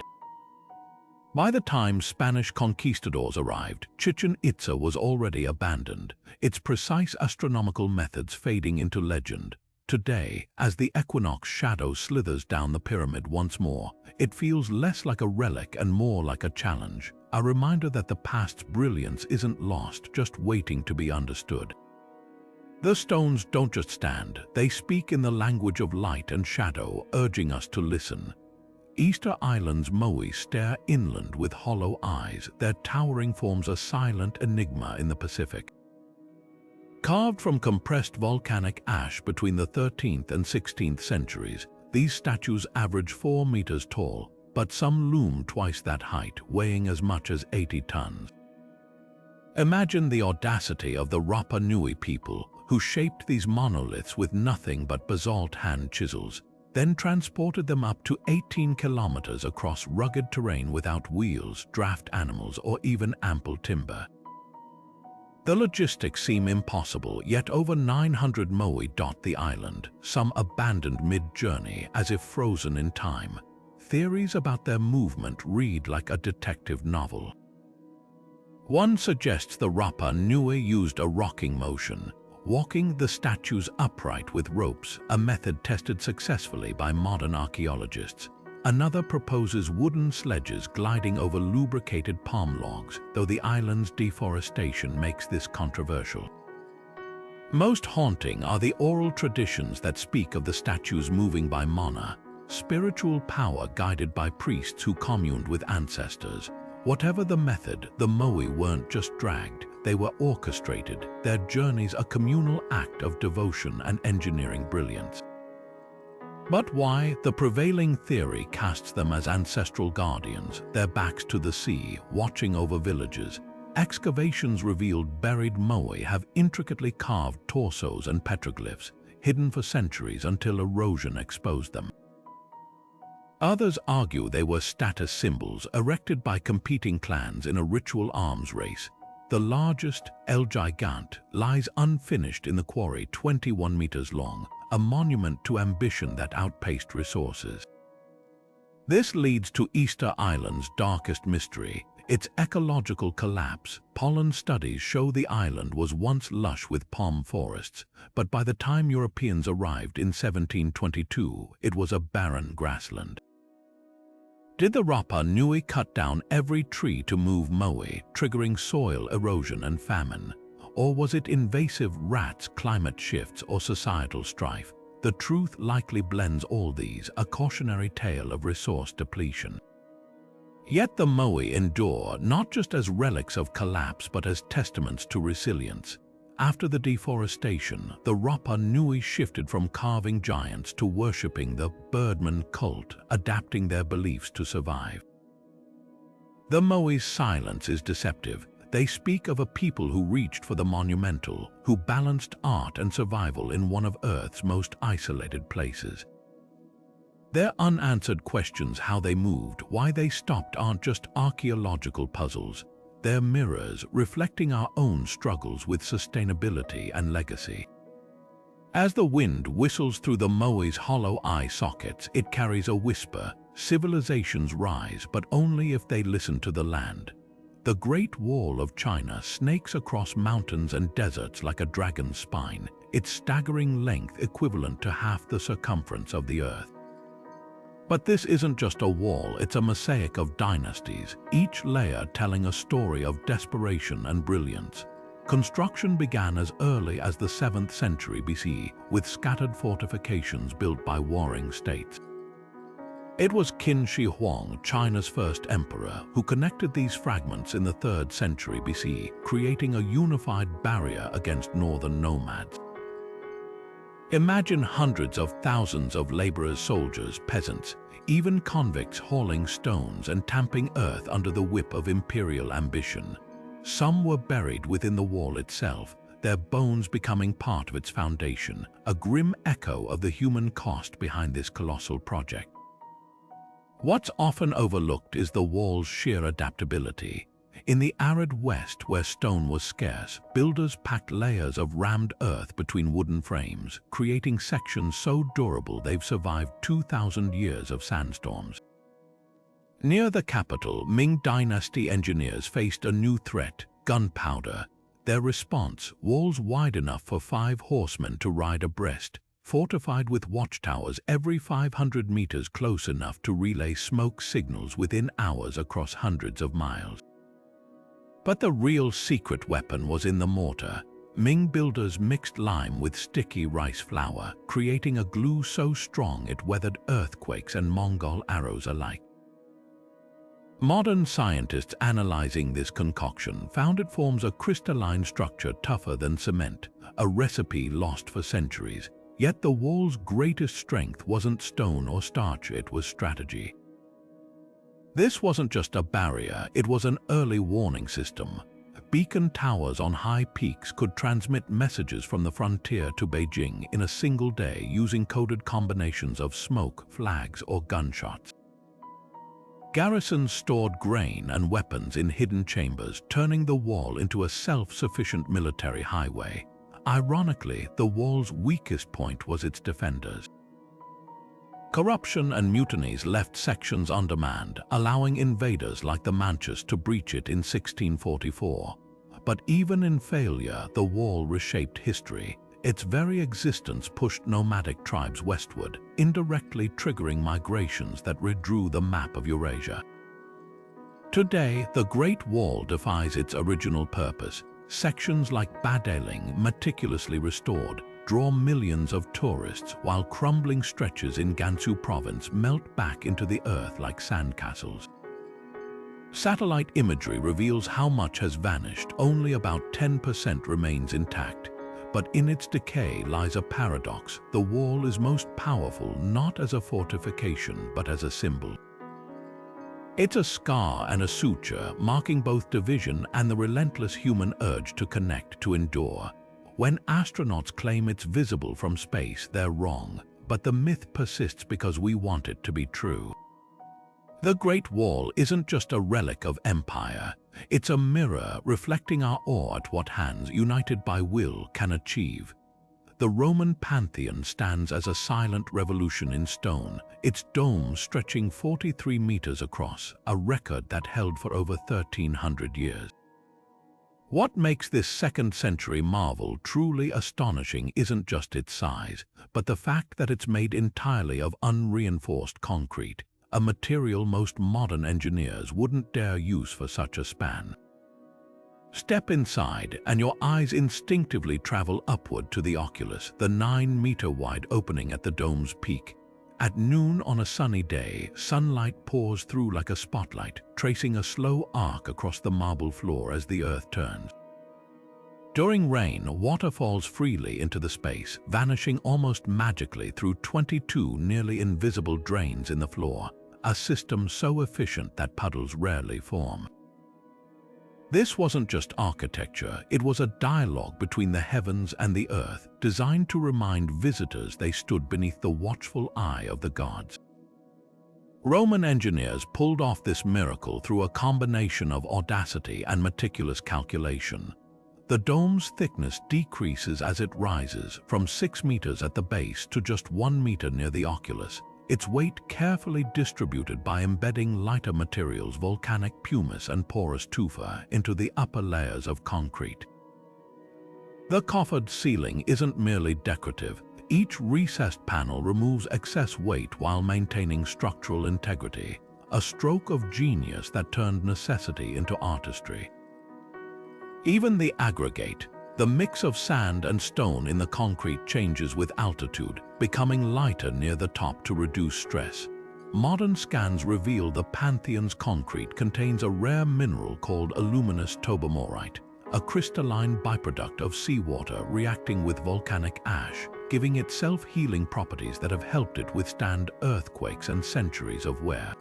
By the time Spanish conquistadors arrived, Chichen Itza was already abandoned, its precise astronomical methods fading into legend. Today, as the equinox shadow slithers down the pyramid once more, it feels less like a relic and more like a challenge, a reminder that the past's brilliance isn't lost, just waiting to be understood. The stones don't just stand, they speak in the language of light and shadow, urging us to listen. Easter Island's Moai stare inland with hollow eyes, their towering forms a silent enigma in the Pacific. Carved from compressed volcanic ash between the 13th and 16th centuries, these statues average 4 meters tall, but some loom twice that height, weighing as much as 80 tons. Imagine the audacity of the Rapa Nui people, who shaped these monoliths with nothing but basalt hand chisels, then transported them up to 18 kilometers across rugged terrain without wheels, draft animals, or even ample timber. The logistics seem impossible, yet over 900 Moai dot the island, some abandoned mid-journey as if frozen in time. Theories about their movement read like a detective novel. One suggests the Rapa Nui used a rocking motion, walking the statues upright with ropes, a method tested successfully by modern archaeologists. Another proposes wooden sledges gliding over lubricated palm logs, though the island's deforestation makes this controversial. Most haunting are the oral traditions that speak of the statues moving by mana, spiritual power guided by priests who communed with ancestors. Whatever the method, the Moai weren't just dragged, they were orchestrated, their journeys a communal act of devotion and engineering brilliance. But why? The prevailing theory casts them as ancestral guardians, their backs to the sea, watching over villages. Excavations revealed buried Moai have intricately carved torsos and petroglyphs, hidden for centuries until erosion exposed them. Others argue they were status symbols erected by competing clans in a ritual arms race. The largest, El Gigant, lies unfinished in the quarry 21 meters long, a monument to ambition that outpaced resources. This leads to Easter Island's darkest mystery, its ecological collapse. Pollen studies show the island was once lush with palm forests, but by the time Europeans arrived in 1722, it was a barren grassland. Did the Rapa Nui cut down every tree to move Moai, triggering soil erosion and famine? Or was it invasive rats, climate shifts, or societal strife? The truth likely blends all these, a cautionary tale of resource depletion. Yet the Moai endure, not just as relics of collapse but as testaments to resilience. After the deforestation, the Rapa Nui shifted from carving giants to worshipping the birdman cult, adapting their beliefs to survive. The Moai's silence is deceptive. They speak of a people who reached for the monumental, who balanced art and survival in one of Earth's most isolated places. Their unanswered questions, how they moved, why they stopped, aren't just archaeological puzzles. They're mirrors reflecting our own struggles with sustainability and legacy. As the wind whistles through the Moai's hollow eye sockets, it carries a whisper. Civilizations rise, but only if they listen to the land. The Great Wall of China snakes across mountains and deserts like a dragon's spine, its staggering length equivalent to half the circumference of the Earth. But this isn't just a wall, it's a mosaic of dynasties, each layer telling a story of desperation and brilliance. Construction began as early as the 7th century BC, with scattered fortifications built by warring states. It was Qin Shi Huang, China's first emperor, who connected these fragments in the 3rd century BC, creating a unified barrier against northern nomads. Imagine hundreds of thousands of laborers, soldiers, peasants, even convicts hauling stones and tamping earth under the whip of imperial ambition. Some were buried within the wall itself, their bones becoming part of its foundation, a grim echo of the human cost behind this colossal project. What's often overlooked is the wall's sheer adaptability. In the arid West, where stone was scarce, builders packed layers of rammed earth between wooden frames, creating sections so durable they've survived 2,000 years of sandstorms. Near the capital, Ming Dynasty engineers faced a new threat: gunpowder. Their response: walls wide enough for 5 horsemen to ride abreast, fortified with watchtowers every 500 meters close enough to relay smoke signals within hours across hundreds of miles. But the real secret weapon was in the mortar. Ming builders mixed lime with sticky rice flour, creating a glue so strong it weathered earthquakes and Mongol arrows alike. Modern scientists analyzing this concoction found it forms a crystalline structure tougher than cement, a recipe lost for centuries. Yet the wall's greatest strength wasn't stone or starch, it was strategy. This wasn't just a barrier, it was an early warning system. Beacon towers on high peaks could transmit messages from the frontier to Beijing in a single day using coded combinations of smoke, flags, or gunshots. Garrisons stored grain and weapons in hidden chambers, turning the wall into a self-sufficient military highway. Ironically, the wall's weakest point was its defenders. Corruption and mutinies left sections undermanned, allowing invaders like the Manchus to breach it in 1644. But even in failure, the wall reshaped history. Its very existence pushed nomadic tribes westward, indirectly triggering migrations that redrew the map of Eurasia. Today, the Great Wall defies its original purpose. Sections like Badeling, meticulously restored, draw millions of tourists, while crumbling stretches in Gansu province melt back into the earth like sandcastles. Satellite imagery reveals how much has vanished. Only about 10% remains intact. But in its decay lies a paradox. The wall is most powerful not as a fortification, but as a symbol. It's a scar and a suture, marking both division and the relentless human urge to connect, to endure. When astronauts claim it's visible from space, they're wrong, but the myth persists because we want it to be true. The Great Wall isn't just a relic of empire. It's a mirror reflecting our awe at what hands, united by will, can achieve. The Roman Pantheon stands as a silent revolution in stone, its dome stretching 43 meters across, a record that held for over 1,300 years. What makes this second-century marvel truly astonishing isn't just its size, but the fact that it's made entirely of unreinforced concrete, a material most modern engineers wouldn't dare use for such a span. Step inside and your eyes instinctively travel upward to the oculus, the 9-meter-wide opening at the dome's peak. At noon on a sunny day, sunlight pours through like a spotlight, tracing a slow arc across the marble floor as the earth turns. During rain, water falls freely into the space, vanishing almost magically through 22 nearly invisible drains in the floor, a system so efficient that puddles rarely form. This wasn't just architecture, it was a dialogue between the heavens and the earth, designed to remind visitors they stood beneath the watchful eye of the gods. Roman engineers pulled off this miracle through a combination of audacity and meticulous calculation. The dome's thickness decreases as it rises, from 6 meters at the base to just 1 meter near the oculus, its weight carefully distributed by embedding lighter materials, volcanic pumice and porous tufa, into the upper layers of concrete. The coffered ceiling isn't merely decorative. Each recessed panel removes excess weight while maintaining structural integrity, a stroke of genius that turned necessity into artistry. Even the aggregate, the mix of sand and stone in the concrete, changes with altitude, becoming lighter near the top to reduce stress. Modern scans reveal the Pantheon's concrete contains a rare mineral called aluminous tobamorite, a crystalline byproduct of seawater reacting with volcanic ash, giving it self-healing properties that have helped it withstand earthquakes and centuries of wear.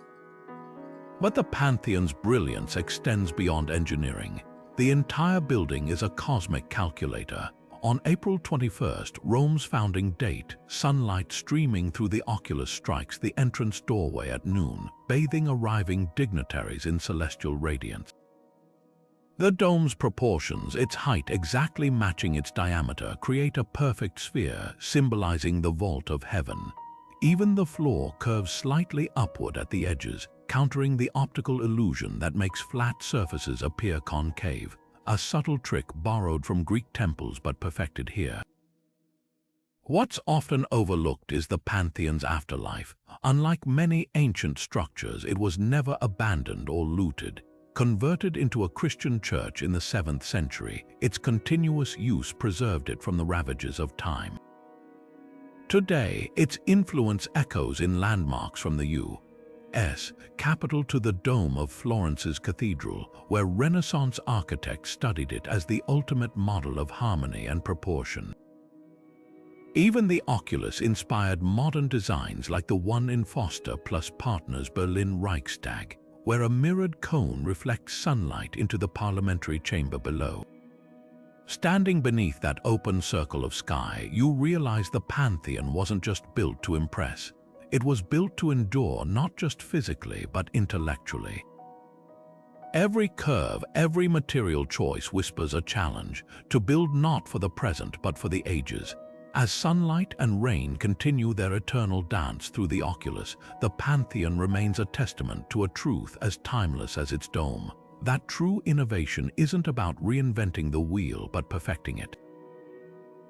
But the Pantheon's brilliance extends beyond engineering. The entire building is a cosmic calculator. On April 21st, Rome's founding date, sunlight streaming through the oculus strikes the entrance doorway at noon, bathing arriving dignitaries in celestial radiance. The dome's proportions, its height exactly matching its diameter, create a perfect sphere symbolizing the vault of heaven. Even the floor curves slightly upward at the edges, countering the optical illusion that makes flat surfaces appear concave, a subtle trick borrowed from Greek temples but perfected here. What's often overlooked is the Pantheon's afterlife. Unlike many ancient structures, it was never abandoned or looted. Converted into a Christian church in the 7th century, its continuous use preserved it from the ravages of time. Today, its influence echoes in landmarks from the U.S. capital to the dome of Florence's cathedral, where Renaissance architects studied it as the ultimate model of harmony and proportion. Even the oculus inspired modern designs like the one in Foster plus Partners Berlin Reichstag, where a mirrored cone reflects sunlight into the parliamentary chamber below. Standing beneath that open circle of sky, you realize the Pantheon wasn't just built to impress. It was built to endure not just physically but intellectually. Every curve, every material choice whispers a challenge, to build not for the present but for the ages. As sunlight and rain continue their eternal dance through the oculus, the Pantheon remains a testament to a truth as timeless as its dome. That true innovation isn't about reinventing the wheel but perfecting it.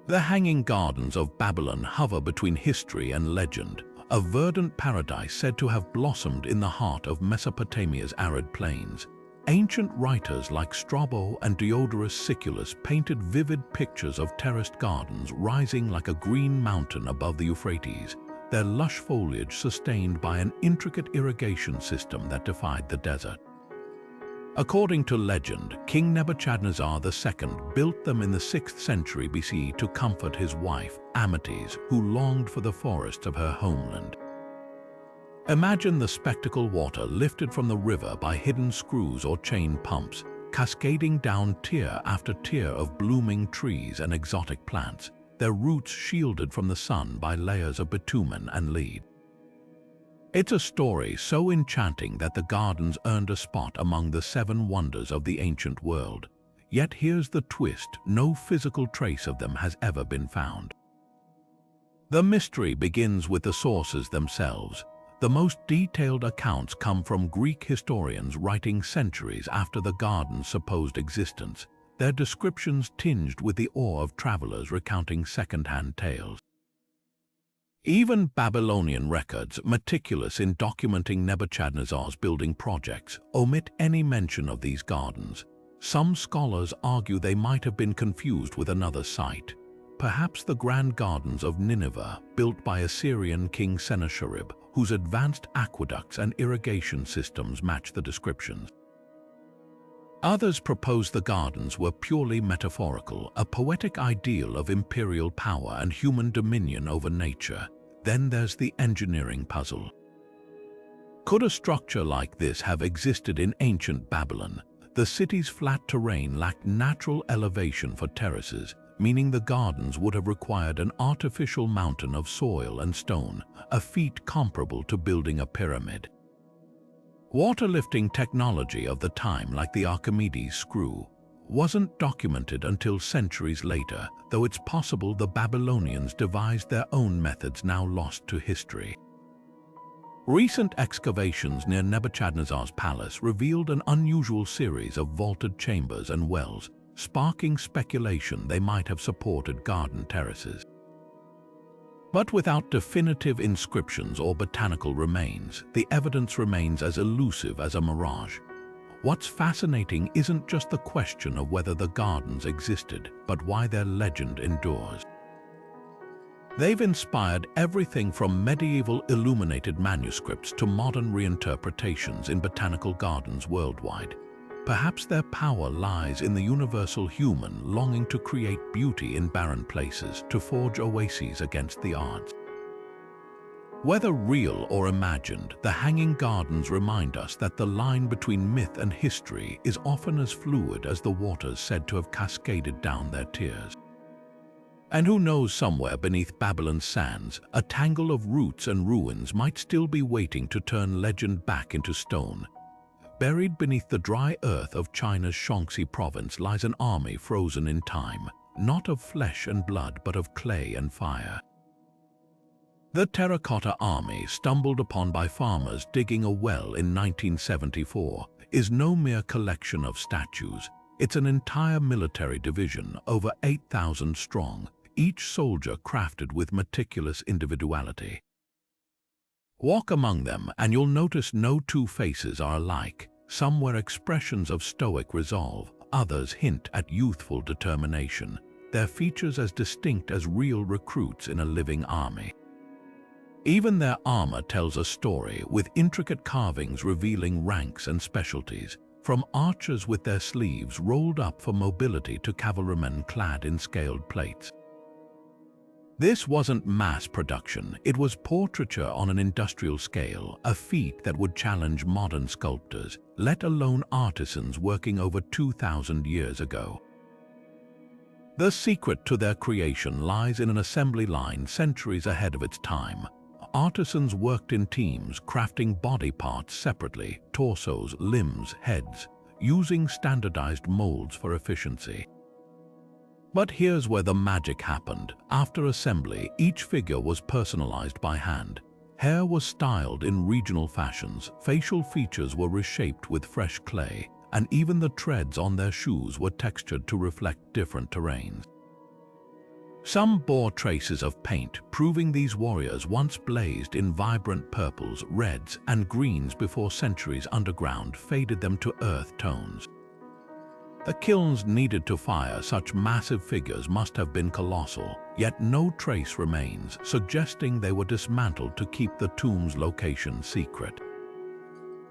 The Hanging Gardens of Babylon hover between history and legend, a verdant paradise said to have blossomed in the heart of Mesopotamia's arid plains. Ancient writers like Strabo and Diodorus Siculus painted vivid pictures of terraced gardens rising like a green mountain above the Euphrates, their lush foliage sustained by an intricate irrigation system that defied the desert. According to legend, King Nebuchadnezzar II built them in the 6th century BC to comfort his wife, Amytis, who longed for the forests of her homeland. Imagine the spectacle: water lifted from the river by hidden screws or chain pumps, cascading down tier after tier of blooming trees and exotic plants, their roots shielded from the sun by layers of bitumen and lead. It's a story so enchanting that the gardens earned a spot among the 7 wonders of the ancient world. Yet here's the twist: no physical trace of them has ever been found. The mystery begins with the sources themselves. The most detailed accounts come from Greek historians writing centuries after the garden's supposed existence, their descriptions tinged with the awe of travelers recounting second-hand tales. Even Babylonian records, meticulous in documenting Nebuchadnezzar's building projects, omit any mention of these gardens. Some scholars argue they might have been confused with another site, perhaps the Grand Gardens of Nineveh, built by Assyrian King Sennacherib, whose advanced aqueducts and irrigation systems match the descriptions. Others propose the gardens were purely metaphorical, a poetic ideal of imperial power and human dominion over nature. Then there's the engineering puzzle. Could a structure like this have existed in ancient Babylon? The city's flat terrain lacked natural elevation for terraces, meaning the gardens would have required an artificial mountain of soil and stone, a feat comparable to building a pyramid. Water-lifting technology of the time, like the Archimedes screw, wasn't documented until centuries later, though it's possible the Babylonians devised their own methods now lost to history. Recent excavations near Nebuchadnezzar's palace revealed an unusual series of vaulted chambers and wells, sparking speculation they might have supported garden terraces. But without definitive inscriptions or botanical remains, the evidence remains as elusive as a mirage. What's fascinating isn't just the question of whether the gardens existed, but why their legend endures. They've inspired everything from medieval illuminated manuscripts to modern reinterpretations in botanical gardens worldwide. Perhaps their power lies in the universal human longing to create beauty in barren places, to forge oases against the odds. Whether real or imagined, the Hanging Gardens remind us that the line between myth and history is often as fluid as the waters said to have cascaded down their tiers. And who knows, somewhere beneath Babylon's sands, a tangle of roots and ruins might still be waiting to turn legend back into stone. Buried beneath the dry earth of China's Shaanxi province lies an army frozen in time, not of flesh and blood but of clay and fire. The Terracotta Army, stumbled upon by farmers digging a well in 1974, is no mere collection of statues. It's an entire military division, over 8,000 strong, each soldier crafted with meticulous individuality. Walk among them and you'll notice no two faces are alike. Some wear expressions of stoic resolve, others hint at youthful determination, their features as distinct as real recruits in a living army. Even their armor tells a story, with intricate carvings revealing ranks and specialties, from archers with their sleeves rolled up for mobility to cavalrymen clad in scaled plates. This wasn't mass production, it was portraiture on an industrial scale, a feat that would challenge modern sculptors, let alone artisans working over 2,000 years ago. The secret to their creation lies in an assembly line centuries ahead of its time. Artisans worked in teams, crafting body parts separately, torsos, limbs, heads, using standardized molds for efficiency. But here's where the magic happened. After assembly, each figure was personalized by hand. Hair was styled in regional fashions, facial features were reshaped with fresh clay, and even the treads on their shoes were textured to reflect different terrains. Some bore traces of paint, proving these warriors once blazed in vibrant purples, reds, and greens before centuries underground faded them to earth tones. The kilns needed to fire such massive figures must have been colossal, yet no trace remains, suggesting they were dismantled to keep the tomb's location secret.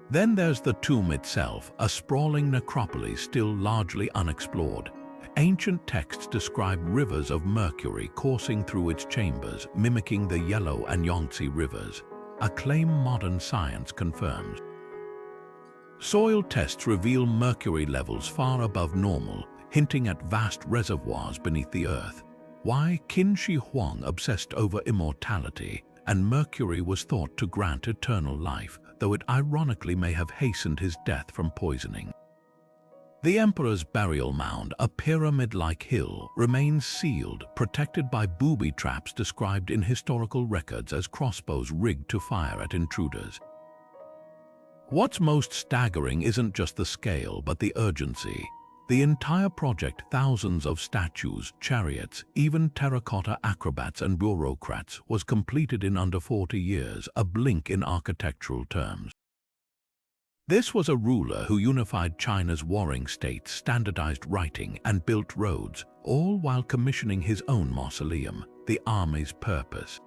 Then there's the tomb itself, a sprawling necropolis still largely unexplored. Ancient texts describe rivers of mercury coursing through its chambers, mimicking the Yellow and Yangtze rivers, a claim modern science confirms. Soil tests reveal mercury levels far above normal, hinting at vast reservoirs beneath the earth. Why? Qin Shi Huang obsessed over immortality, and mercury was thought to grant eternal life, though it ironically may have hastened his death from poisoning. The emperor's burial mound, a pyramid-like hill, remains sealed, protected by booby traps described in historical records as crossbows rigged to fire at intruders. What's most staggering isn't just the scale, but the urgency. The entire project, thousands of statues, chariots, even terracotta acrobats and bureaucrats, was completed in under 40 years, a blink in architectural terms. This was a ruler who unified China's warring states, standardized writing, and built roads, all while commissioning his own mausoleum, the army's purpose.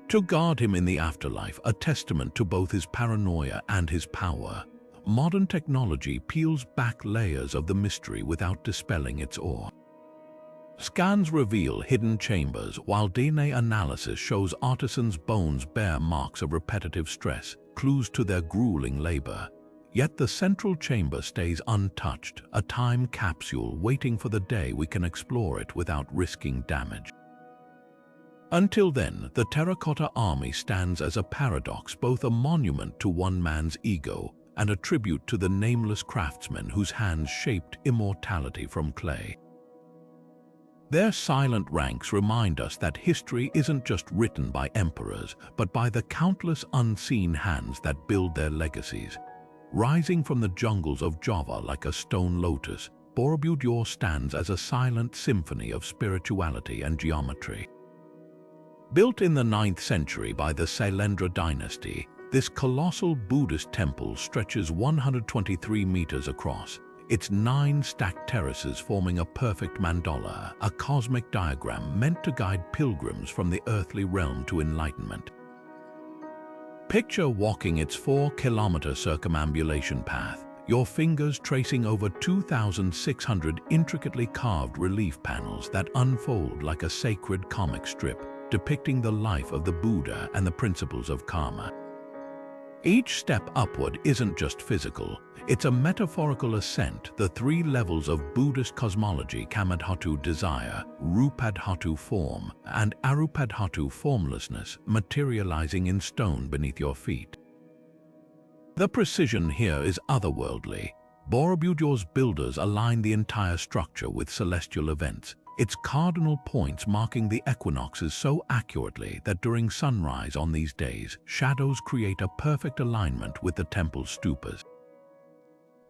To guard him in the afterlife, a testament to both his paranoia and his power, modern technology peels back layers of the mystery without dispelling its awe. Scans reveal hidden chambers, while DNA analysis shows artisans' bones bear marks of repetitive stress, clues to their grueling labor. Yet the central chamber stays untouched, a time capsule waiting for the day we can explore it without risking damage. Until then, the Terracotta Army stands as a paradox, both a monument to one man's ego and a tribute to the nameless craftsmen whose hands shaped immortality from clay. Their silent ranks remind us that history isn't just written by emperors, but by the countless unseen hands that build their legacies. Rising from the jungles of Java like a stone lotus, Borobudur stands as a silent symphony of spirituality and geometry. Built in the 9th century by the Sailendra dynasty, this colossal Buddhist temple stretches 123 meters across, its 9 stacked terraces forming a perfect mandala, a cosmic diagram meant to guide pilgrims from the earthly realm to enlightenment. Picture walking its 4-kilometer circumambulation path, your fingers tracing over 2,600 intricately carved relief panels that unfold like a sacred comic strip, depicting the life of the Buddha and the principles of karma. Each step upward isn't just physical, it's a metaphorical ascent, the three levels of Buddhist cosmology: Kamadhatu, desire; Rupadhatu, form; and Arupadhatu, formlessness, materializing in stone beneath your feet. The precision here is otherworldly. Borobudur's builders align the entire structure with celestial events, its cardinal points marking the equinoxes so accurately that during sunrise on these days, shadows create a perfect alignment with the temple's stupas.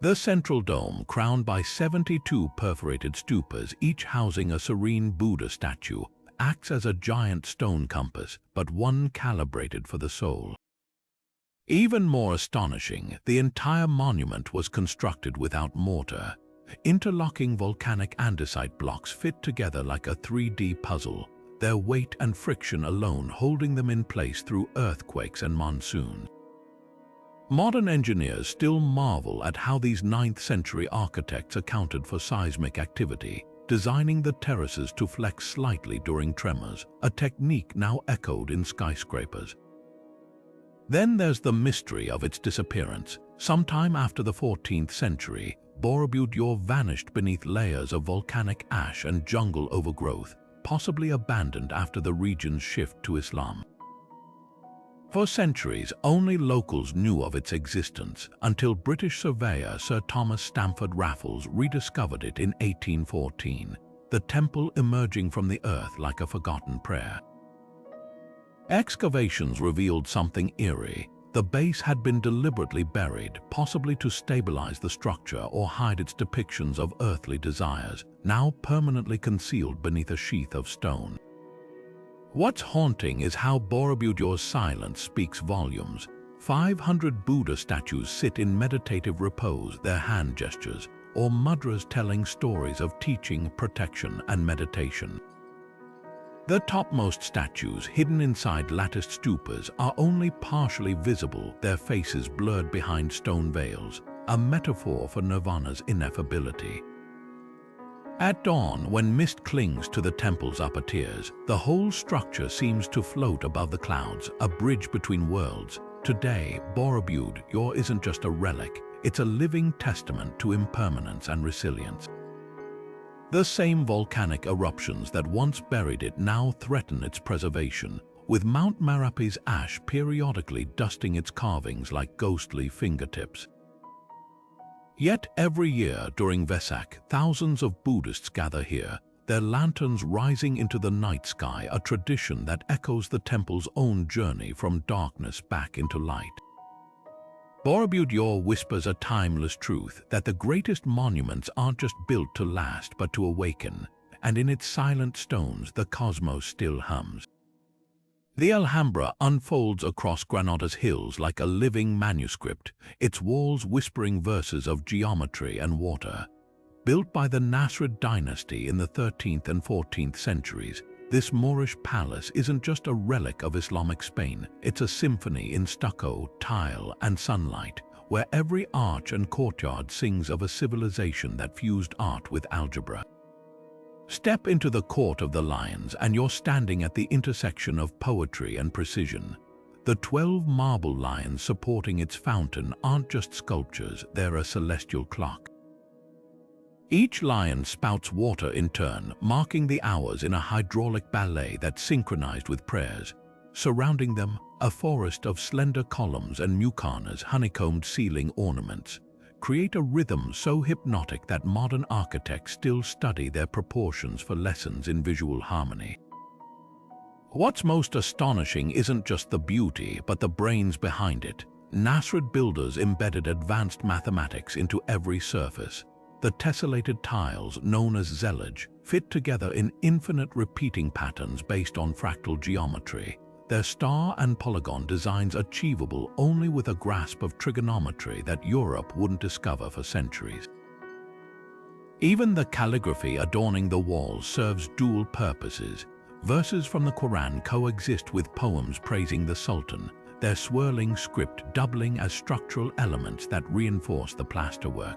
The central dome, crowned by 72 perforated stupas, each housing a serene Buddha statue, acts as a giant stone compass, but one calibrated for the soul. Even more astonishing, the entire monument was constructed without mortar. Interlocking volcanic andesite blocks fit together like a 3D puzzle, their weight and friction alone holding them in place through earthquakes and monsoons. Modern engineers still marvel at how these 9th century architects accounted for seismic activity, designing the terraces to flex slightly during tremors, a technique now echoed in skyscrapers. Then there's the mystery of its disappearance. Sometime after the 14th century, Borobudur vanished beneath layers of volcanic ash and jungle overgrowth, possibly abandoned after the region's shift to Islam. For centuries, only locals knew of its existence until British surveyor Sir Thomas Stamford Raffles rediscovered it in 1814, the temple emerging from the earth like a forgotten prayer. Excavations revealed something eerie. The base had been deliberately buried, possibly to stabilize the structure or hide its depictions of earthly desires, now permanently concealed beneath a sheath of stone. What's haunting is how Borobudur's silence speaks volumes. 500 Buddha statues sit in meditative repose, their hand gestures, or mudras telling stories of teaching, protection, and meditation. The topmost statues, hidden inside latticed stupas, are only partially visible, their faces blurred behind stone veils, a metaphor for nirvana's ineffability. At dawn, when mist clings to the temple's upper tiers, the whole structure seems to float above the clouds, a bridge between worlds. Today, Borobudur isn't just a relic, it's a living testament to impermanence and resilience. The same volcanic eruptions that once buried it now threaten its preservation, with Mount Merapi's ash periodically dusting its carvings like ghostly fingertips. Yet every year during Vesak, thousands of Buddhists gather here, their lanterns rising into the night sky, a tradition that echoes the temple's own journey from darkness back into light. Borobudur whispers a timeless truth that the greatest monuments aren't just built to last but to awaken, and in its silent stones the cosmos still hums. The Alhambra unfolds across Granada's hills like a living manuscript, its walls whispering verses of geometry and water. Built by the Nasrid dynasty in the 13th and 14th centuries, this Moorish palace isn't just a relic of Islamic Spain, it's a symphony in stucco, tile, and sunlight, where every arch and courtyard sings of a civilization that fused art with algebra. Step into the Court of the Lions and you're standing at the intersection of poetry and precision. The 12 marble lions supporting its fountain aren't just sculptures, they're a celestial clock. Each lion spouts water in turn, marking the hours in a hydraulic ballet that's synchronized with prayers. Surrounding them, a forest of slender columns and muqarnas, honeycombed ceiling ornaments, create a rhythm so hypnotic that modern architects still study their proportions for lessons in visual harmony. What's most astonishing isn't just the beauty, but the brains behind it. Nasrid builders embedded advanced mathematics into every surface. The tessellated tiles, known as zellage, fit together in infinite repeating patterns based on fractal geometry. Their star and polygon designs achievable only with a grasp of trigonometry that Europe wouldn't discover for centuries. Even the calligraphy adorning the walls serves dual purposes. Verses from the Quran coexist with poems praising the Sultan, their swirling script doubling as structural elements that reinforce the plasterwork.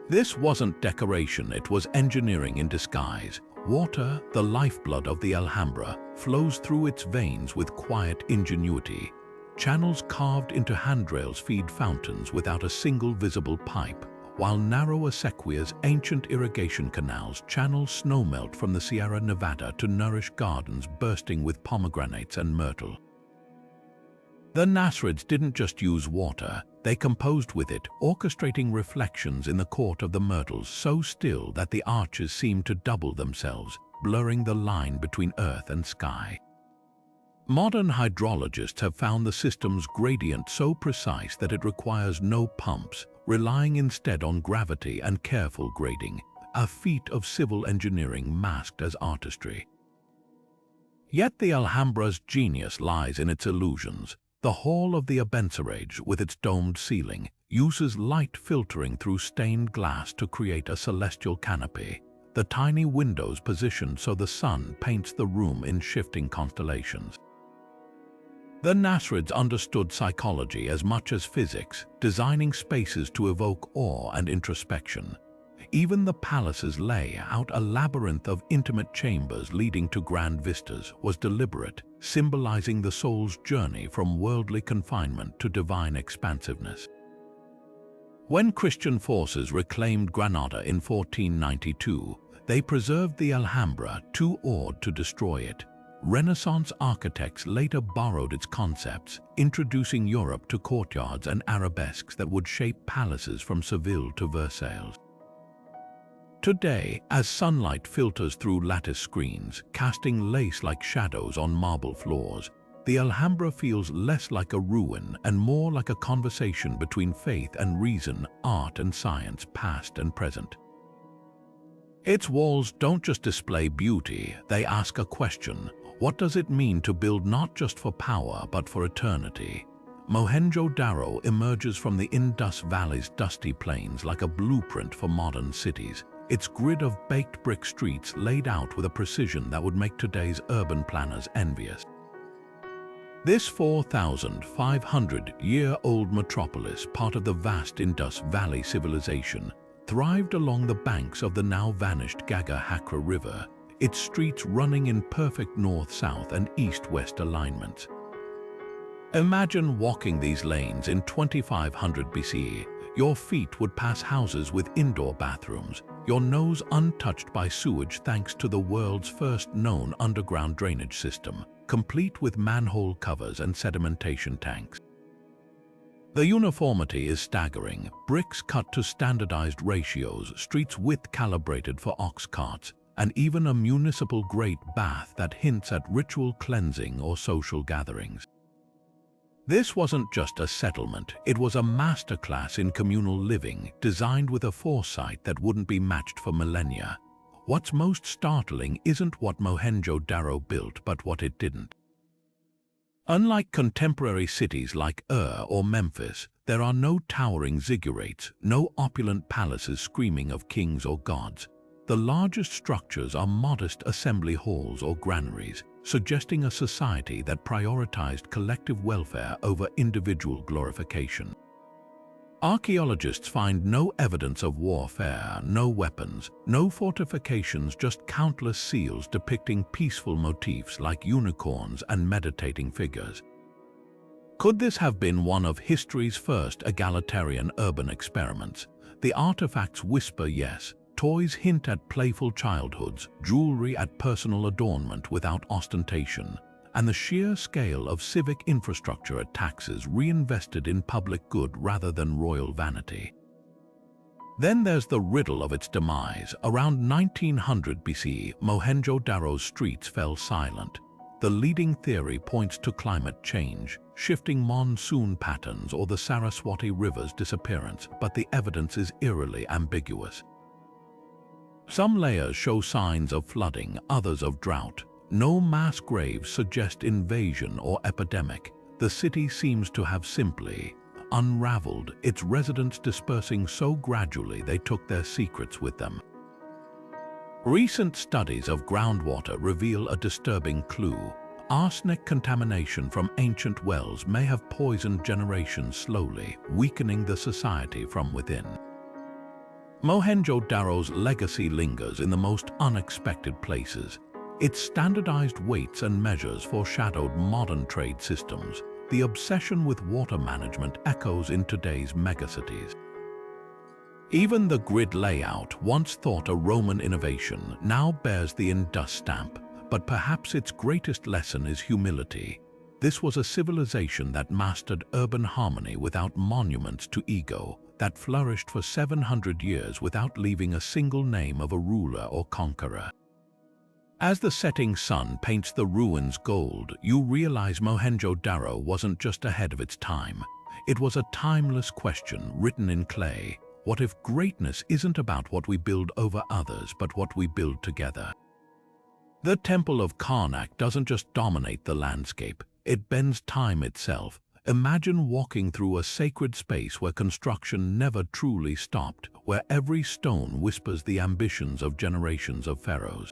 This wasn't decoration, it was engineering in disguise. Water, the lifeblood of the Alhambra, flows through its veins with quiet ingenuity. channels carved into handrails feed fountains without a single visible pipe, while narrow acequias, ancient irrigation canals, channel snowmelt from the Sierra Nevada to nourish gardens bursting with pomegranates and myrtle. The Nasrids didn't just use water, they composed with it, orchestrating reflections in the court of the myrtles so still that the arches seemed to double themselves, blurring the line between earth and sky. Modern hydrologists have found the system's gradient so precise that it requires no pumps, relying instead on gravity and careful grading, a feat of civil engineering masked as artistry. Yet the Alhambra's genius lies in its illusions. The Hall of the Abencerrage, with its domed ceiling, uses light filtering through stained glass to create a celestial canopy, the tiny windows positioned so the sun paints the room in shifting constellations. The Nasrids understood psychology as much as physics, designing spaces to evoke awe and introspection. Even the palace's layout, a labyrinth of intimate chambers leading to grand vistas, was deliberate, symbolizing the soul's journey from worldly confinement to divine expansiveness. When Christian forces reclaimed Granada in 1492, they preserved the Alhambra, too awed to destroy it. Renaissance architects later borrowed its concepts, introducing Europe to courtyards and arabesques that would shape palaces from Seville to Versailles. Today, as sunlight filters through lattice screens, casting lace-like shadows on marble floors, the Alhambra feels less like a ruin and more like a conversation between faith and reason, art and science, past and present. Its walls don't just display beauty, they ask a question. What does it mean to build not just for power but for eternity? Mohenjo-Daro emerges from the Indus Valley's dusty plains like a blueprint for modern cities, its grid of baked brick streets laid out with a precision that would make today's urban planners envious. This 4,500-year-old metropolis, part of the vast Indus Valley civilization, thrived along the banks of the now-vanished Gagga-Hakra River, its streets running in perfect north-south and east-west alignments. Imagine walking these lanes in 2500 BCE. Your feet would pass houses with indoor bathrooms, your nose untouched by sewage thanks to the world's first known underground drainage system, complete with manhole covers and sedimentation tanks. The uniformity is staggering, bricks cut to standardized ratios, streets width-calibrated for ox carts, and even a municipal-grade bath that hints at ritual cleansing or social gatherings. This wasn't just a settlement, it was a masterclass in communal living, designed with a foresight that wouldn't be matched for millennia. What's most startling isn't what Mohenjo-Daro built, but what it didn't. Unlike contemporary cities like or Memphis, there are no towering ziggurats, no opulent palaces screaming of kings or gods. The largest structures are modest assembly halls or granaries, suggesting a society that prioritized collective welfare over individual glorification. Archaeologists find no evidence of warfare, no weapons, no fortifications, just countless seals depicting peaceful motifs like unicorns and meditating figures. Could this have been one of history's first egalitarian urban experiments? The artifacts whisper yes. Toys hint at playful childhoods, jewelry at personal adornment without ostentation, and the sheer scale of civic infrastructure at taxes reinvested in public good rather than royal vanity. Then there's the riddle of its demise. Around 1900 BC, Mohenjo-Daro's streets fell silent. The leading theory points to climate change, shifting monsoon patterns, or the Saraswati River's disappearance, but the evidence is eerily ambiguous. Some layers show signs of flooding, others of drought. No mass graves suggest invasion or epidemic. The city seems to have simply unraveled, its residents dispersing so gradually they took their secrets with them. Recent studies of groundwater reveal a disturbing clue. Arsenic contamination from ancient wells may have poisoned generations slowly, weakening the society from within. Mohenjo-Daro's legacy lingers in the most unexpected places. Its standardized weights and measures foreshadowed modern trade systems, the obsession with water management echoes in today's megacities. Even the grid layout, once thought a Roman innovation, now bears the Indus stamp, but perhaps its greatest lesson is humility. This was a civilization that mastered urban harmony without monuments to ego, that flourished for 700 years without leaving a single name of a ruler or conqueror. As the setting sun paints the ruins gold, you realize Mohenjo-Daro wasn't just ahead of its time. It was a timeless question written in clay. What if greatness isn't about what we build over others, but what we build together? The Temple of Karnak doesn't just dominate the landscape, it bends time itself. Imagine walking through a sacred space where construction never truly stopped, where every stone whispers the ambitions of generations of pharaohs.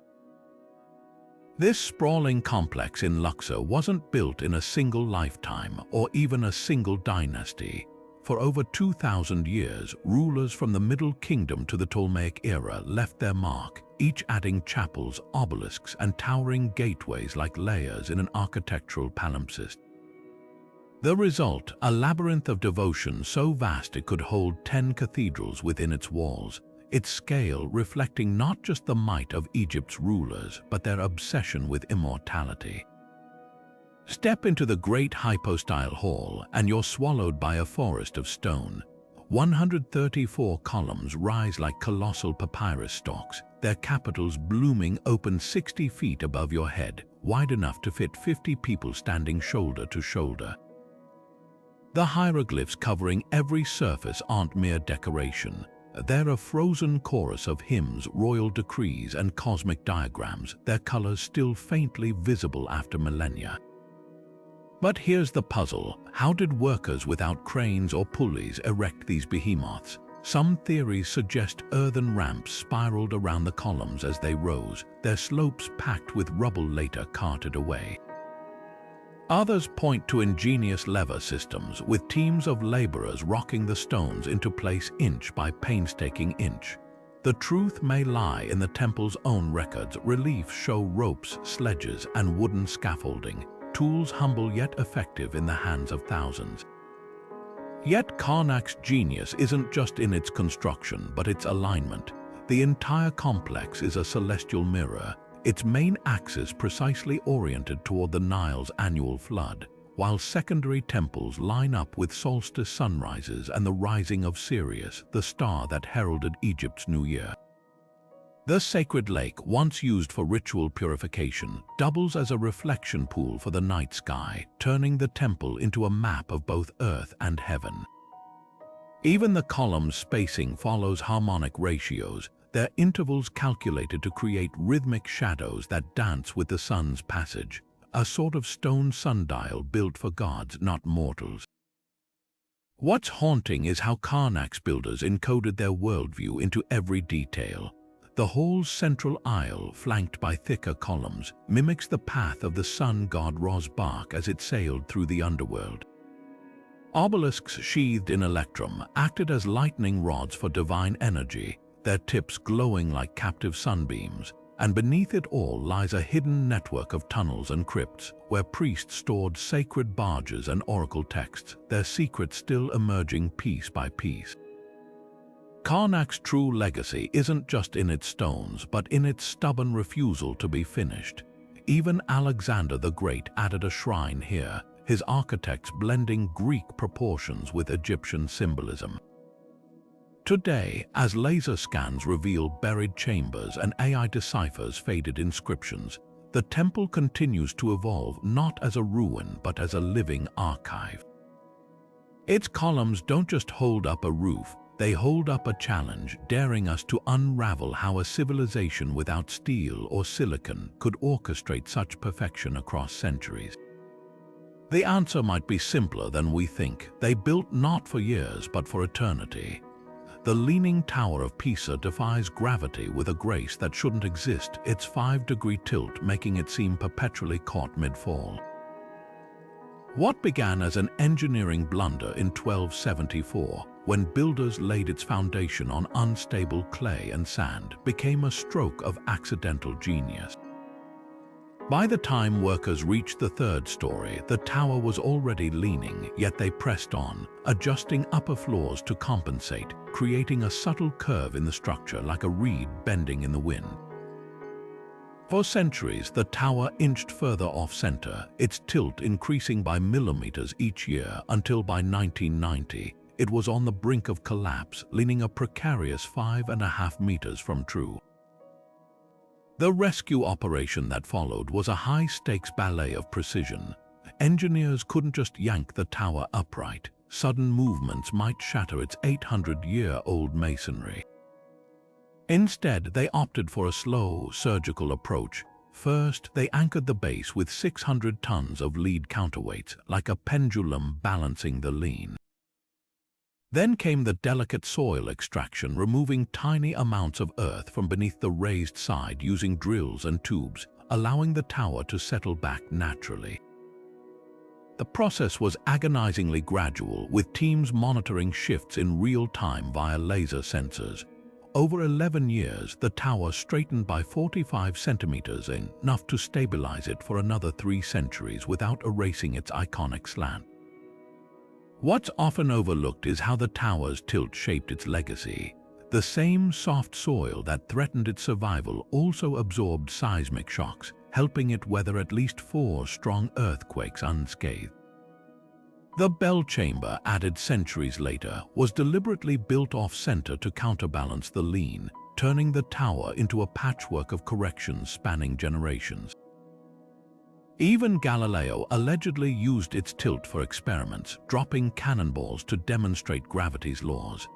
This sprawling complex in Luxor wasn't built in a single lifetime or even a single dynasty. For over 2,000 years, rulers from the Middle Kingdom to the Ptolemaic era left their mark, each adding chapels, obelisks, and towering gateways like layers in an architectural palimpsest. The result, a labyrinth of devotion so vast it could hold 10 cathedrals within its walls, its scale reflecting not just the might of Egypt's rulers, but their obsession with immortality. Step into the great hypostyle hall and you're swallowed by a forest of stone. 134 columns rise like colossal papyrus stalks, their capitals blooming open 60 feet above your head, wide enough to fit 50 people standing shoulder to shoulder. The hieroglyphs covering every surface aren't mere decoration. They're a frozen chorus of hymns, royal decrees, and cosmic diagrams, their colors still faintly visible after millennia. But here's the puzzle. How did workers without cranes or pulleys erect these behemoths? Some theories suggest earthen ramps spiraled around the columns as they rose, their slopes packed with rubble later carted away. Others point to ingenious lever systems, with teams of laborers rocking the stones into place inch by painstaking inch. The truth may lie in the temple's own records. Reliefs show ropes, sledges, and wooden scaffolding, tools humble yet effective in the hands of thousands. Yet Karnak's genius isn't just in its construction, but its alignment. The entire complex is a celestial mirror, its main axis precisely oriented toward the Nile's annual flood, while secondary temples line up with solstice sunrises and the rising of Sirius, the star that heralded Egypt's new year. The sacred lake, once used for ritual purification, doubles as a reflection pool for the night sky, turning the temple into a map of both earth and heaven. Even the columns' spacing follows harmonic ratios, their intervals calculated to create rhythmic shadows that dance with the sun's passage, a sort of stone sundial built for gods, not mortals. What's haunting is how Karnak's builders encoded their worldview into every detail. The whole central aisle, flanked by thicker columns, mimics the path of the sun god Ra's bark as it sailed through the underworld. Obelisks sheathed in electrum acted as lightning rods for divine energy, their tips glowing like captive sunbeams, and beneath it all lies a hidden network of tunnels and crypts where priests stored sacred barges and oracle texts, their secrets still emerging piece by piece. Karnak's true legacy isn't just in its stones, but in its stubborn refusal to be finished. Even Alexander the Great added a shrine here, his architects blending Greek proportions with Egyptian symbolism. Today, as laser scans reveal buried chambers and AI deciphers faded inscriptions, the temple continues to evolve not as a ruin but as a living archive. Its columns don't just hold up a roof, they hold up a challenge, daring us to unravel how a civilization without steel or silicon could orchestrate such perfection across centuries. The answer might be simpler than we think. They built not for years but for eternity. The Leaning Tower of Pisa defies gravity with a grace that shouldn't exist, its 5-degree tilt making it seem perpetually caught mid-fall. What began as an engineering blunder in 1274, when builders laid its foundation on unstable clay and sand, became a stroke of accidental genius. By the time workers reached the third story, the tower was already leaning, yet they pressed on, adjusting upper floors to compensate, creating a subtle curve in the structure like a reed bending in the wind. For centuries, the tower inched further off-center, its tilt increasing by millimeters each year until by 1990, it was on the brink of collapse, leaning a precarious 5.5 meters from true. The rescue operation that followed was a high-stakes ballet of precision. Engineers couldn't just yank the tower upright. Sudden movements might shatter its 800-year-old masonry. Instead, they opted for a slow, surgical approach. First, they anchored the base with 600 tons of lead counterweights, like a pendulum balancing the lean. Then came the delicate soil extraction, removing tiny amounts of earth from beneath the raised side using drills and tubes, allowing the tower to settle back naturally. The process was agonizingly gradual, with teams monitoring shifts in real time via laser sensors. Over 11 years, the tower straightened by 45 centimeters, enough to stabilize it for another 3 centuries without erasing its iconic slant. What's often overlooked is how the tower's tilt shaped its legacy. The same soft soil that threatened its survival also absorbed seismic shocks, helping it weather at least 4 strong earthquakes unscathed. The bell chamber, added centuries later, was deliberately built off-center to counterbalance the lean, turning the tower into a patchwork of corrections spanning generations. Even Galileo allegedly used its tilt for experiments, dropping cannonballs to demonstrate gravity's laws,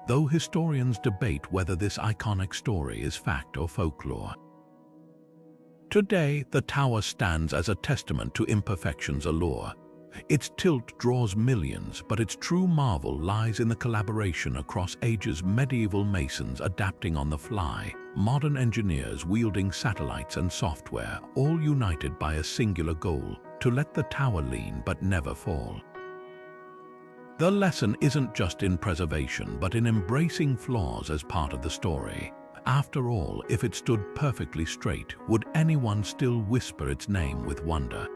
though historians debate whether this iconic story is fact or folklore. Today, the tower stands as a testament to imperfection's allure. Its tilt draws millions, but its true marvel lies in the collaboration across ages: medieval masons adapting on the fly, modern engineers wielding satellites and software, all united by a singular goal: to let the tower lean but never fall. The lesson isn't just in preservation, but in embracing flaws as part of the story. After all, if it stood perfectly straight, would anyone still whisper its name with wonder?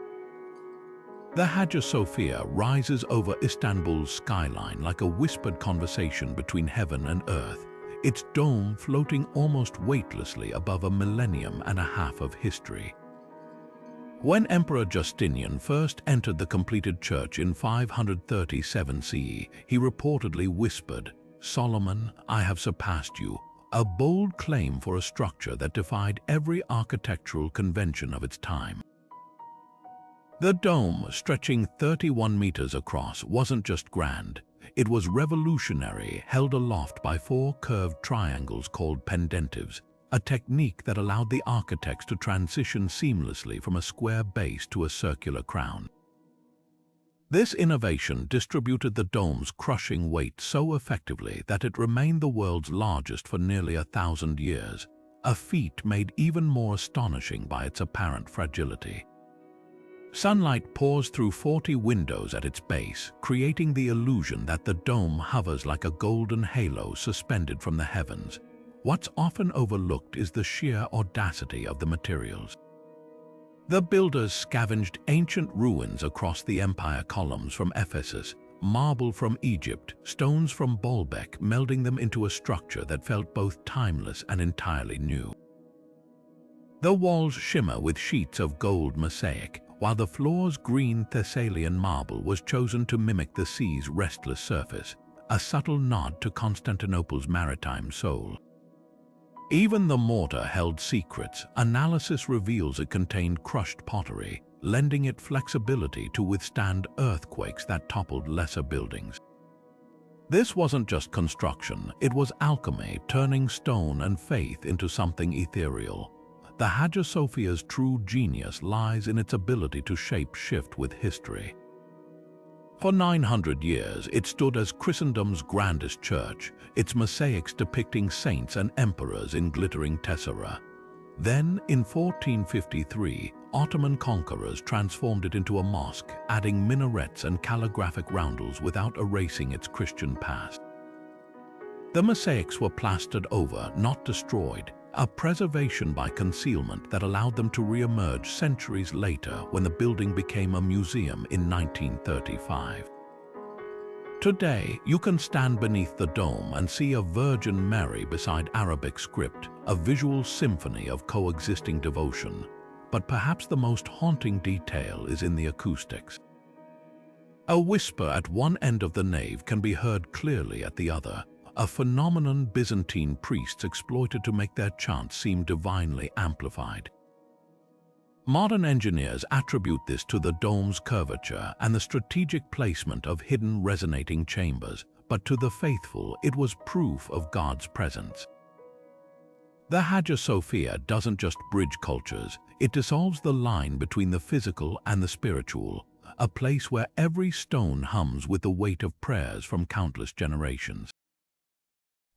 The Hagia Sophia rises over Istanbul's skyline like a whispered conversation between heaven and earth, its dome floating almost weightlessly above a millennium and a half of history. When Emperor Justinian first entered the completed church in 537 CE, he reportedly whispered, "Solomon, I have surpassed you," a bold claim for a structure that defied every architectural convention of its time. The dome, stretching 31 meters across, wasn't just grand. It was revolutionary, held aloft by 4 curved triangles called pendentives, a technique that allowed the architects to transition seamlessly from a square base to a circular crown. This innovation distributed the dome's crushing weight so effectively that it remained the world's largest for nearly 1,000 years, a feat made even more astonishing by its apparent fragility. Sunlight pours through 40 windows at its base, creating the illusion that the dome hovers like a golden halo suspended from the heavens. What's often overlooked is the sheer audacity of the materials. The builders scavenged ancient ruins across the empire: columns from Ephesus, marble from Egypt, stones from Baalbek, melding them into a structure that felt both timeless and entirely new. The walls shimmer with sheets of gold mosaic, while the floor's green Thessalian marble was chosen to mimic the sea's restless surface, a subtle nod to Constantinople's maritime soul. Even the mortar held secrets. Analysis reveals it contained crushed pottery, lending it flexibility to withstand earthquakes that toppled lesser buildings. This wasn't just construction, it was alchemy, turning stone and faith into something ethereal. The Hagia Sophia's true genius lies in its ability to shape-shift with history. For 900 years, it stood as Christendom's grandest church, its mosaics depicting saints and emperors in glittering tessera. Then, in 1453, Ottoman conquerors transformed it into a mosque, adding minarets and calligraphic roundels without erasing its Christian past. The mosaics were plastered over, not destroyed, a preservation by concealment that allowed them to re-emerge centuries later when the building became a museum in 1935. Today, you can stand beneath the dome and see a Virgin Mary beside Arabic script, a visual symphony of coexisting devotion. But perhaps the most haunting detail is in the acoustics. A whisper at one end of the nave can be heard clearly at the other, a phenomenon Byzantine priests exploited to make their chants seem divinely amplified. Modern engineers attribute this to the dome's curvature and the strategic placement of hidden resonating chambers, but to the faithful, it was proof of God's presence. The Hagia Sophia doesn't just bridge cultures, it dissolves the line between the physical and the spiritual, a place where every stone hums with the weight of prayers from countless generations.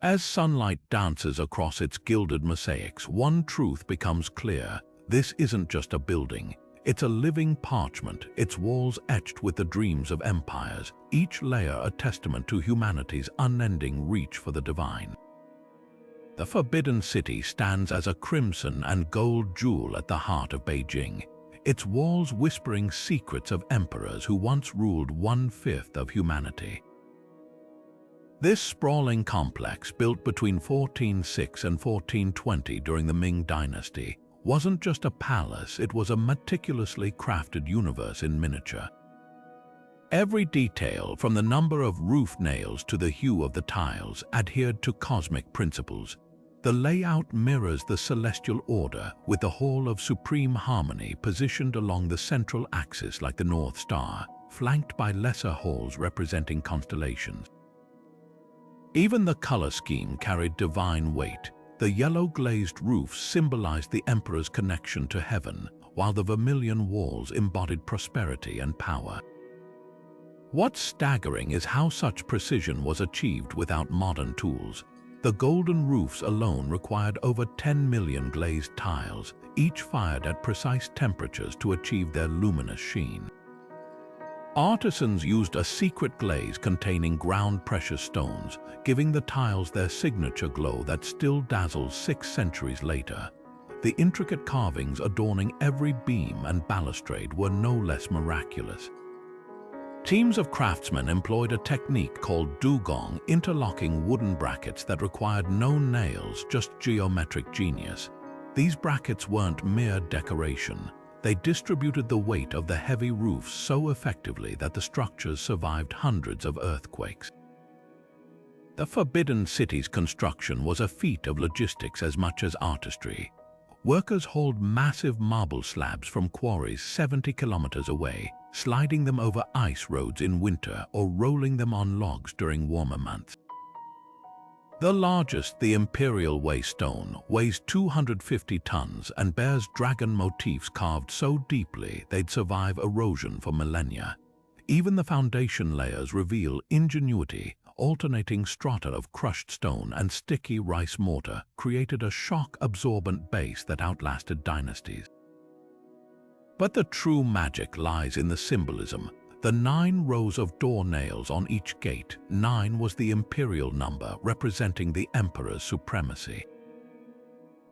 As sunlight dances across its gilded mosaics, one truth becomes clear. This isn't just a building, it's a living parchment, its walls etched with the dreams of empires, each layer a testament to humanity's unending reach for the divine. The Forbidden City stands as a crimson and gold jewel at the heart of Beijing, its walls whispering secrets of emperors who once ruled 1/5 of humanity. This sprawling complex, built between 1406 and 1420 during the Ming Dynasty, wasn't just a palace, it was a meticulously crafted universe in miniature. Every detail, from the number of roof nails to the hue of the tiles, adhered to cosmic principles. The layout mirrors the celestial order, with the Hall of Supreme Harmony positioned along the central axis like the North Star, flanked by lesser halls representing constellations. Even the color scheme carried divine weight. The yellow glazed roofs symbolized the emperor's connection to heaven, while the vermilion walls embodied prosperity and power. What's staggering is how such precision was achieved without modern tools. The golden roofs alone required over 10 million glazed tiles, each fired at precise temperatures to achieve their luminous sheen. Artisans used a secret glaze containing ground precious stones, giving the tiles their signature glow that still dazzles 6 centuries later. The intricate carvings adorning every beam and balustrade were no less miraculous. Teams of craftsmen employed a technique called dugong, interlocking wooden brackets that required no nails, just geometric genius. These brackets weren't mere decoration. They distributed the weight of the heavy roofs so effectively that the structures survived hundreds of earthquakes. The Forbidden City's construction was a feat of logistics as much as artistry. Workers hauled massive marble slabs from quarries 70 kilometers away, sliding them over ice roads in winter or rolling them on logs during warmer months. The largest, the Imperial Way stone, weighs 250 tons and bears dragon motifs carved so deeply they'd survive erosion for millennia. Even the foundation layers reveal ingenuity. Alternating strata of crushed stone and sticky rice mortar created a shock-absorbent base that outlasted dynasties. But the true magic lies in the symbolism. The 9 rows of door nails on each gate. 9 was the imperial number, representing the emperor's supremacy.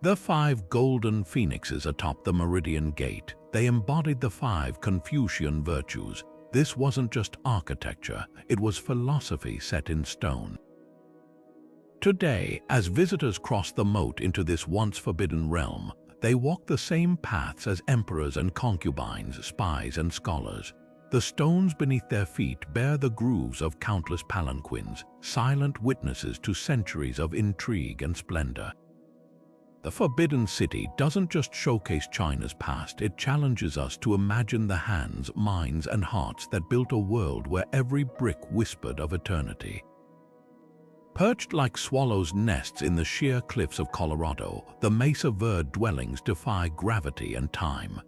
The 5 golden phoenixes atop the Meridian Gate. They embodied the 5 Confucian virtues. This wasn't just architecture, it was philosophy set in stone. Today, as visitors cross the moat into this once forbidden realm, they walk the same paths as emperors and concubines, spies and scholars. The stones beneath their feet bear the grooves of countless palanquins, silent witnesses to centuries of intrigue and splendor. The Forbidden City doesn't just showcase China's past, it challenges us to imagine the hands, minds, and hearts that built a world where every brick whispered of eternity. Perched like swallows' nests in the sheer cliffs of Colorado, the Mesa Verde dwellings defy gravity and time.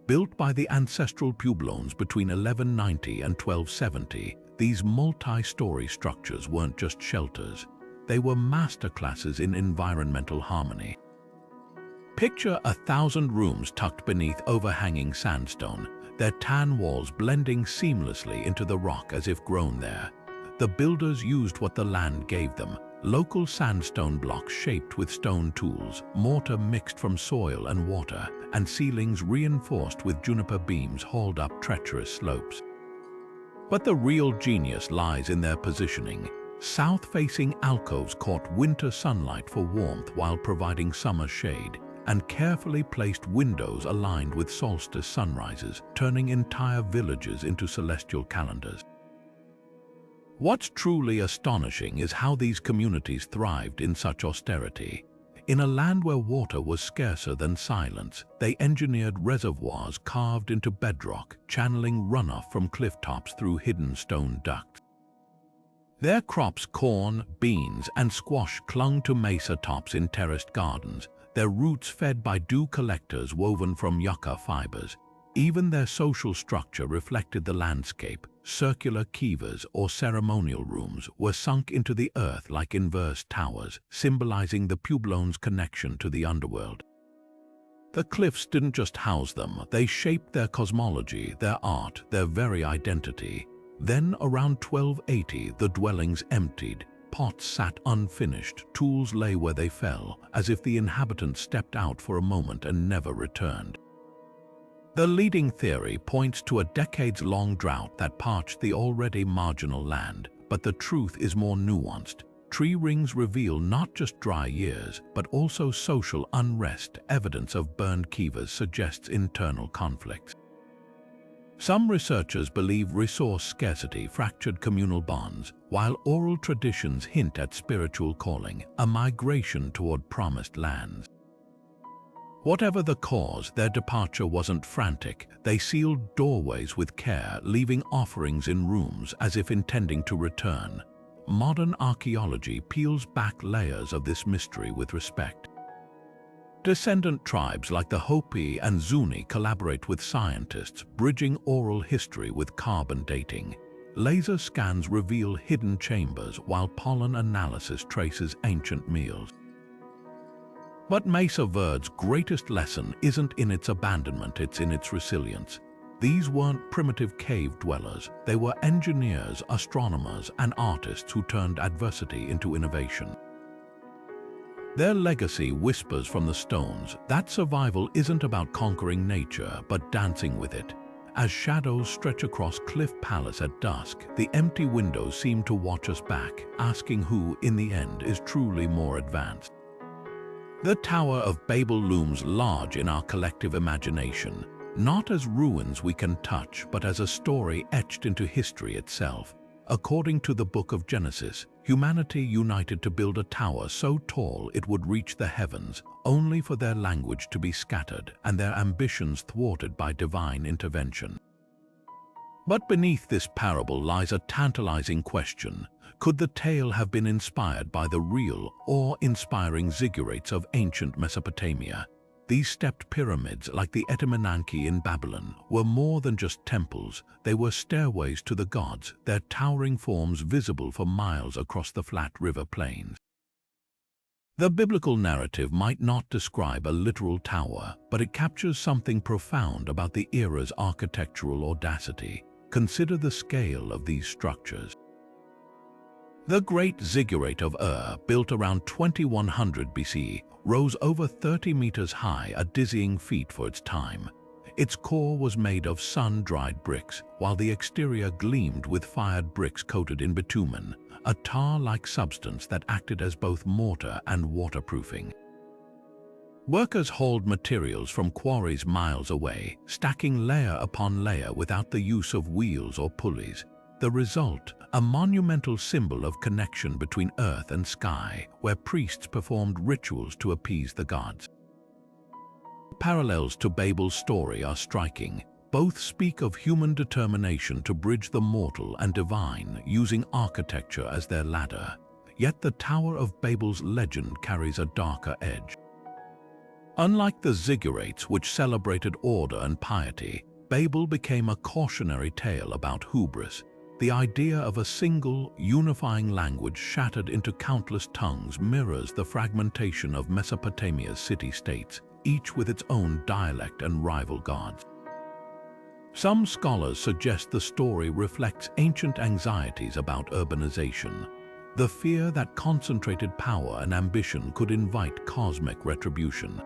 Built by the ancestral Pueblones between 1190 and 1270, these multi-story structures weren't just shelters. They were masterclasses in environmental harmony. Picture 1,000 rooms tucked beneath overhanging sandstone, their tan walls blending seamlessly into the rock as if grown there. The builders used what the land gave them, local sandstone blocks shaped with stone tools, mortar mixed from soil and water, and ceilings reinforced with juniper beams hauled up treacherous slopes. But the real genius lies in their positioning. South-facing alcoves caught winter sunlight for warmth while providing summer shade, and carefully placed windows aligned with solstice sunrises, turning entire villages into celestial calendars. What's truly astonishing is how these communities thrived in such austerity. In a land where water was scarcer than silence, they engineered reservoirs carved into bedrock, channeling runoff from cliff tops through hidden stone ducts. Their crops, corn, beans, and squash, clung to mesa tops in terraced gardens, their roots fed by dew collectors woven from yucca fibers. Even their social structure reflected the landscape. Circular kivas, or ceremonial rooms, were sunk into the earth like inverse towers, symbolizing the Puebloans' connection to the underworld. The cliffs didn't just house them, they shaped their cosmology, their art, their very identity. Then, around 1280, the dwellings emptied. Pots sat unfinished, tools lay where they fell, as if the inhabitants stepped out for a moment and never returned. The leading theory points to a decades-long drought that parched the already marginal land, but the truth is more nuanced. Tree rings reveal not just dry years, but also social unrest. Evidence of burned kivas suggests internal conflicts. Some researchers believe resource scarcity fractured communal bonds, while oral traditions hint at spiritual calling, a migration toward promised lands. Whatever the cause, their departure wasn't frantic. They sealed doorways with care, leaving offerings in rooms as if intending to return. Modern archaeology peels back layers of this mystery with respect. Descendant tribes like the Hopi and Zuni collaborate with scientists, bridging oral history with carbon dating. Laser scans reveal hidden chambers, while pollen analysis traces ancient meals. But Mesa Verde's greatest lesson isn't in its abandonment, it's in its resilience. These weren't primitive cave dwellers, they were engineers, astronomers, and artists who turned adversity into innovation. Their legacy whispers from the stones that survival isn't about conquering nature, but dancing with it. As shadows stretch across Cliff Palace at dusk, the empty windows seem to watch us back, asking who, in the end, is truly more advanced. The Tower of Babel looms large in our collective imagination, not as ruins we can touch, but as a story etched into history itself. According to the Book of Genesis, humanity united to build a tower so tall it would reach the heavens, only for their language to be scattered and their ambitions thwarted by divine intervention. But beneath this parable lies a tantalizing question. Could the tale have been inspired by the real, awe-inspiring ziggurats of ancient Mesopotamia? These stepped pyramids, like the Etemenanki in Babylon, were more than just temples. They were stairways to the gods, their towering forms visible for miles across the flat river plains. The biblical narrative might not describe a literal tower, but it captures something profound about the era's architectural audacity. Consider the scale of these structures. The Great Ziggurat of built around 2100 BC, rose over 30 meters high, a dizzying feat for its time. Its core was made of sun-dried bricks, while the exterior gleamed with fired bricks coated in bitumen, a tar-like substance that acted as both mortar and waterproofing. Workers hauled materials from quarries miles away, stacking layer upon layer without the use of wheels or pulleys. The result, a monumental symbol of connection between earth and sky, where priests performed rituals to appease the gods. Parallels to Babel's story are striking. Both speak of human determination to bridge the mortal and divine, using architecture as their ladder. Yet the Tower of Babel's legend carries a darker edge. Unlike the ziggurats, which celebrated order and piety, Babel became a cautionary tale about hubris. The idea of a single, unifying language shattered into countless tongues mirrors the fragmentation of Mesopotamia's city-states, each with its own dialect and rival gods. Some scholars suggest the story reflects ancient anxieties about urbanization. the fear that concentrated power and ambition could invite cosmic retribution.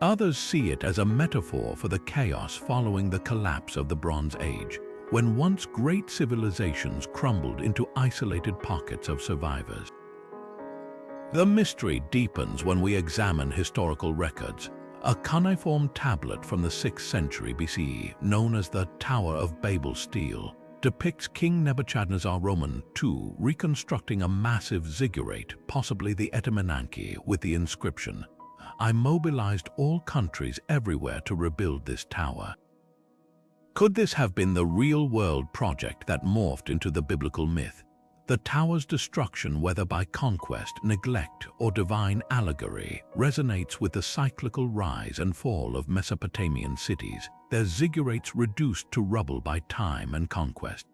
Others see it as a metaphor for the chaos following the collapse of the Bronze Age, when once great civilizations crumbled into isolated pockets of survivors. The mystery deepens when we examine historical records. A cuneiform tablet from the 6th century BCE, known as the Tower of Babel stele, depicts King Nebuchadnezzar II reconstructing a massive ziggurat, possibly the Etemenanki, with the inscription, "I mobilized all countries everywhere to rebuild this tower." Could this have been the real-world project that morphed into the biblical myth? The tower's destruction, whether by conquest, neglect, or divine allegory, resonates with the cyclical rise and fall of Mesopotamian cities, their ziggurats reduced to rubble by time and conquest.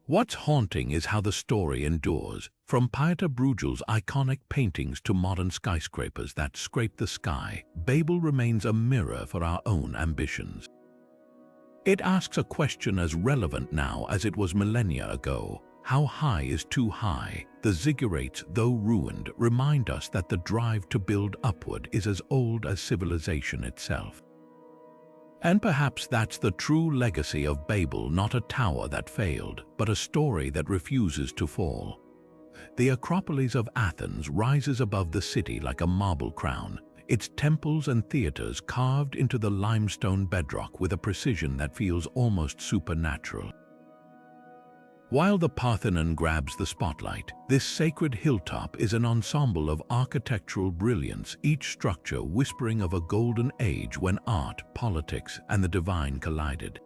What's haunting is how the story endures, from Pieter Bruegel's iconic paintings to modern skyscrapers that scrape the sky. Babel remains a mirror for our own ambitions. It asks a question as relevant now as it was millennia ago. How high is too high? The ziggurats, though ruined, remind us that the drive to build upward is as old as civilization itself. And perhaps that's the true legacy of Babel, not a tower that failed, but a story that refuses to fall. The Acropolis of Athens rises above the city like a marble crown, its temples and theaters carved into the limestone bedrock with a precision that feels almost supernatural. While the Parthenon grabs the spotlight, this sacred hilltop is an ensemble of architectural brilliance, each structure whispering of a golden age when art, politics, and the divine collided.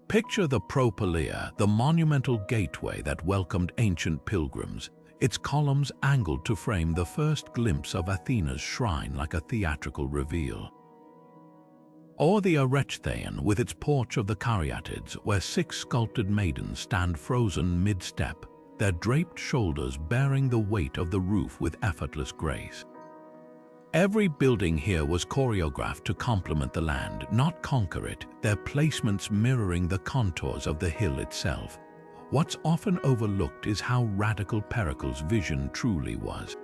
Picture the Propylaea, the monumental gateway that welcomed ancient pilgrims, its columns angled to frame the first glimpse of Athena's shrine like a theatrical reveal. Or the Erechtheion with its porch of the Caryatids, where 6 sculpted maidens stand frozen mid-step, their draped shoulders bearing the weight of the roof with effortless grace. Every building here was choreographed to complement the land, not conquer it, their placements mirroring the contours of the hill itself. What's often overlooked is how radical Pericles' vision truly was.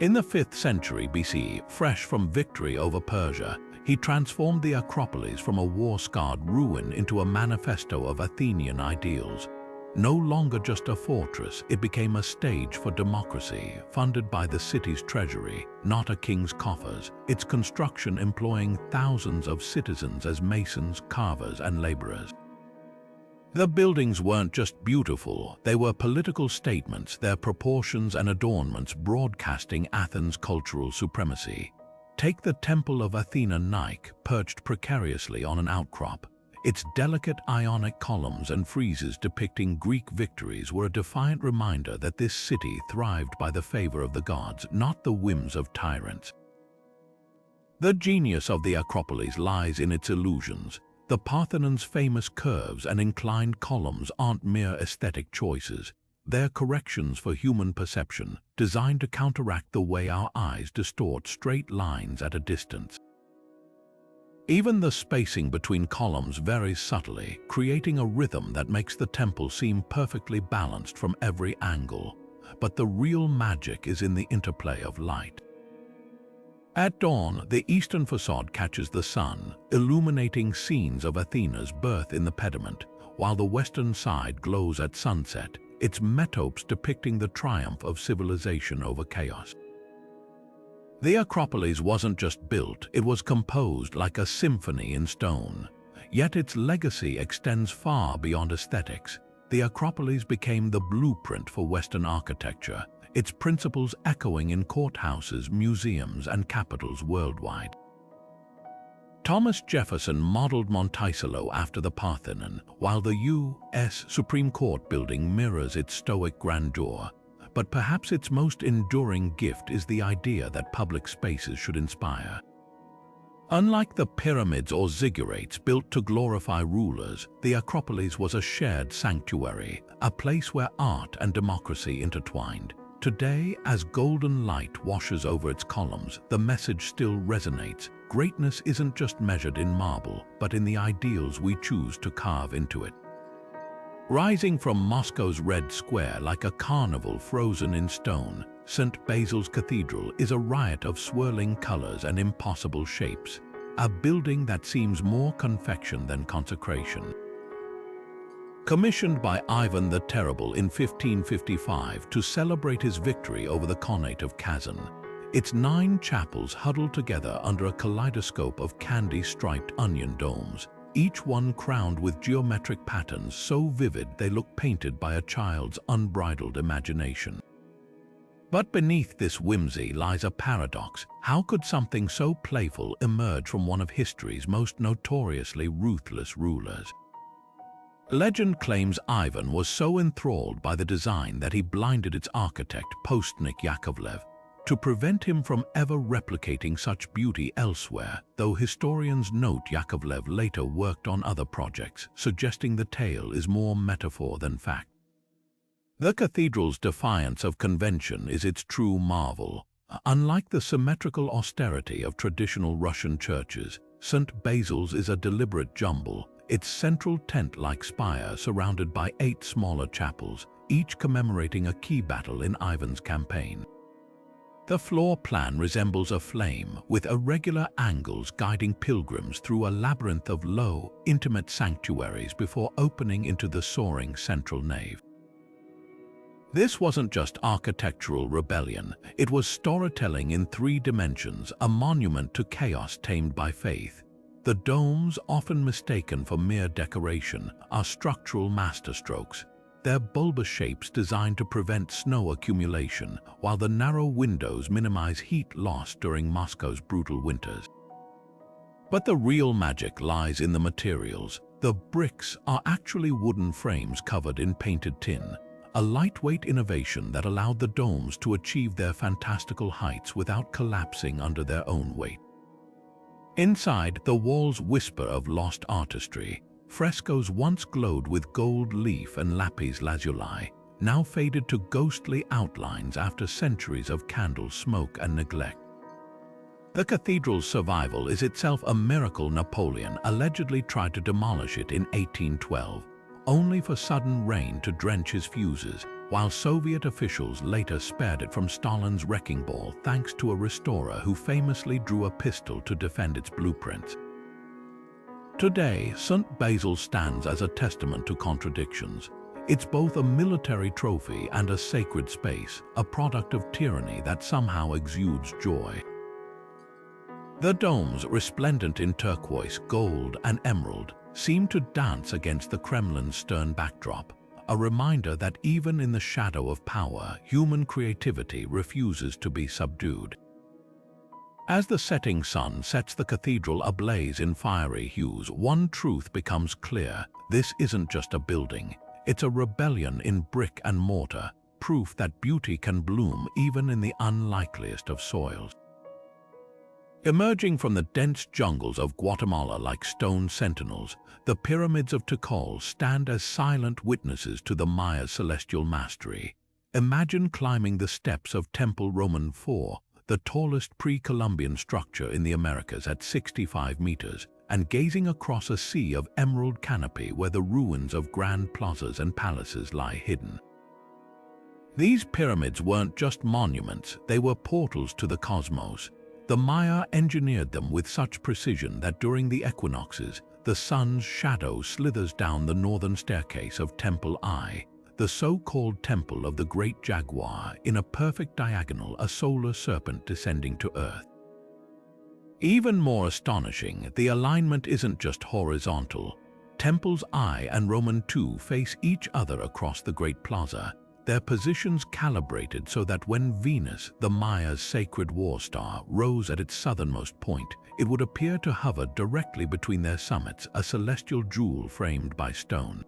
In the 5th century BC, fresh from victory over Persia, he transformed the Acropolis from a war-scarred ruin into a manifesto of Athenian ideals. No longer just a fortress, it became a stage for democracy, funded by the city's treasury, not a king's coffers, its construction employing thousands of citizens as masons, carvers, and laborers. The buildings weren't just beautiful, they were political statements, their proportions and adornments broadcasting Athens' cultural supremacy. Take the Temple of Athena Nike, perched precariously on an outcrop. Its delicate Ionic columns and friezes depicting Greek victories were a defiant reminder that this city thrived by the favor of the gods, not the whims of tyrants. The genius of the Acropolis lies in its illusions. The Parthenon's famous curves and inclined columns aren't mere aesthetic choices. They're corrections for human perception, designed to counteract the way our eyes distort straight lines at a distance. Even the spacing between columns varies subtly, creating a rhythm that makes the temple seem perfectly balanced from every angle. But the real magic is in the interplay of light. At dawn, the eastern facade catches the sun, illuminating scenes of Athena's birth in the pediment, while the western side glows at sunset, its metopes depicting the triumph of civilization over chaos. The Acropolis wasn't just built, it was composed like a symphony in stone. Yet its legacy extends far beyond aesthetics. The Acropolis became the blueprint for Western architecture, its principles echoing in courthouses, museums, and capitals worldwide. Thomas Jefferson modeled Monticello after the Parthenon, while the U.S. Supreme Court building mirrors its stoic grandeur. But perhaps its most enduring gift is the idea that public spaces should inspire. Unlike the pyramids or ziggurats built to glorify rulers, the Acropolis was a shared sanctuary, a place where art and democracy intertwined. Today, as golden light washes over its columns, the message still resonates. Greatness isn't just measured in marble, but in the ideals we choose to carve into it. Rising from Moscow's Red Square like a carnival frozen in stone, St. Basil's Cathedral is a riot of swirling colors and impossible shapes, a building that seems more confection than consecration. Commissioned by Ivan the Terrible in 1555 to celebrate his victory over the Khanate of Kazan, its 9 chapels huddle together under a kaleidoscope of candy-striped onion domes, each one crowned with geometric patterns so vivid they look painted by a child's unbridled imagination. But beneath this whimsy lies a paradox. How could something so playful emerge from one of history's most notoriously ruthless rulers? Legend claims Ivan was so enthralled by the design that he blinded its architect, Postnik Yakovlev, to prevent him from ever replicating such beauty elsewhere, though historians note Yakovlev later worked on other projects, suggesting the tale is more metaphor than fact. The cathedral's defiance of convention is its true marvel. Unlike the symmetrical austerity of traditional Russian churches, St. Basil's is a deliberate jumble, its central tent-like spire surrounded by 8 smaller chapels, each commemorating a key battle in Ivan's campaign. The floor plan resembles a flame, with irregular angles guiding pilgrims through a labyrinth of low, intimate sanctuaries before opening into the soaring central nave. This wasn't just architectural rebellion, it was storytelling in 3 dimensions, a monument to chaos tamed by faith. The domes, often mistaken for mere decoration, are structural masterstrokes, their bulbous shapes designed to prevent snow accumulation, while the narrow windows minimize heat loss during Moscow's brutal winters. But the real magic lies in the materials. The bricks are actually wooden frames covered in painted tin, a lightweight innovation that allowed the domes to achieve their fantastical heights without collapsing under their own weight. Inside, the walls whisper of lost artistry. Frescoes once glowed with gold leaf and lapis lazuli, now faded to ghostly outlines after centuries of candle smoke and neglect. The cathedral's survival is itself a miracle. Napoleon allegedly tried to demolish it in 1812, only for sudden rain to drench his fuses, while Soviet officials later spared it from Stalin's wrecking ball thanks to a restorer who famously drew a pistol to defend its blueprints. Today, St. Basil stands as a testament to contradictions. It's both a military trophy and a sacred space, a product of tyranny that somehow exudes joy. The domes, resplendent in turquoise, gold, and emerald, seem to dance against the Kremlin's stern backdrop, a reminder that even in the shadow of power, human creativity refuses to be subdued. As the setting sun sets the cathedral ablaze in fiery hues, one truth becomes clear. This isn't just a building, it's a rebellion in brick and mortar, proof that beauty can bloom even in the unlikeliest of soils. Emerging from the dense jungles of Guatemala like stone sentinels, the Pyramids of Tikal stand as silent witnesses to the Maya's celestial mastery. Imagine climbing the steps of Temple Roman 4, the tallest pre-Columbian structure in the Americas at 65 meters, and gazing across a sea of emerald canopy where the ruins of grand plazas and palaces lie hidden. These pyramids weren't just monuments, they were portals to the cosmos. The Maya engineered them with such precision that during the equinoxes, the sun's shadow slithers down the northern staircase of Temple I, the so-called Temple of the Great Jaguar, in a perfect diagonal, a solar serpent descending to Earth. Even more astonishing, the alignment isn't just horizontal. Temples I and Roman II face each other across the Great Plaza, their positions calibrated so that when Venus, the Maya's sacred war star, rose at its southernmost point, it would appear to hover directly between their summits, a celestial jewel framed by stone.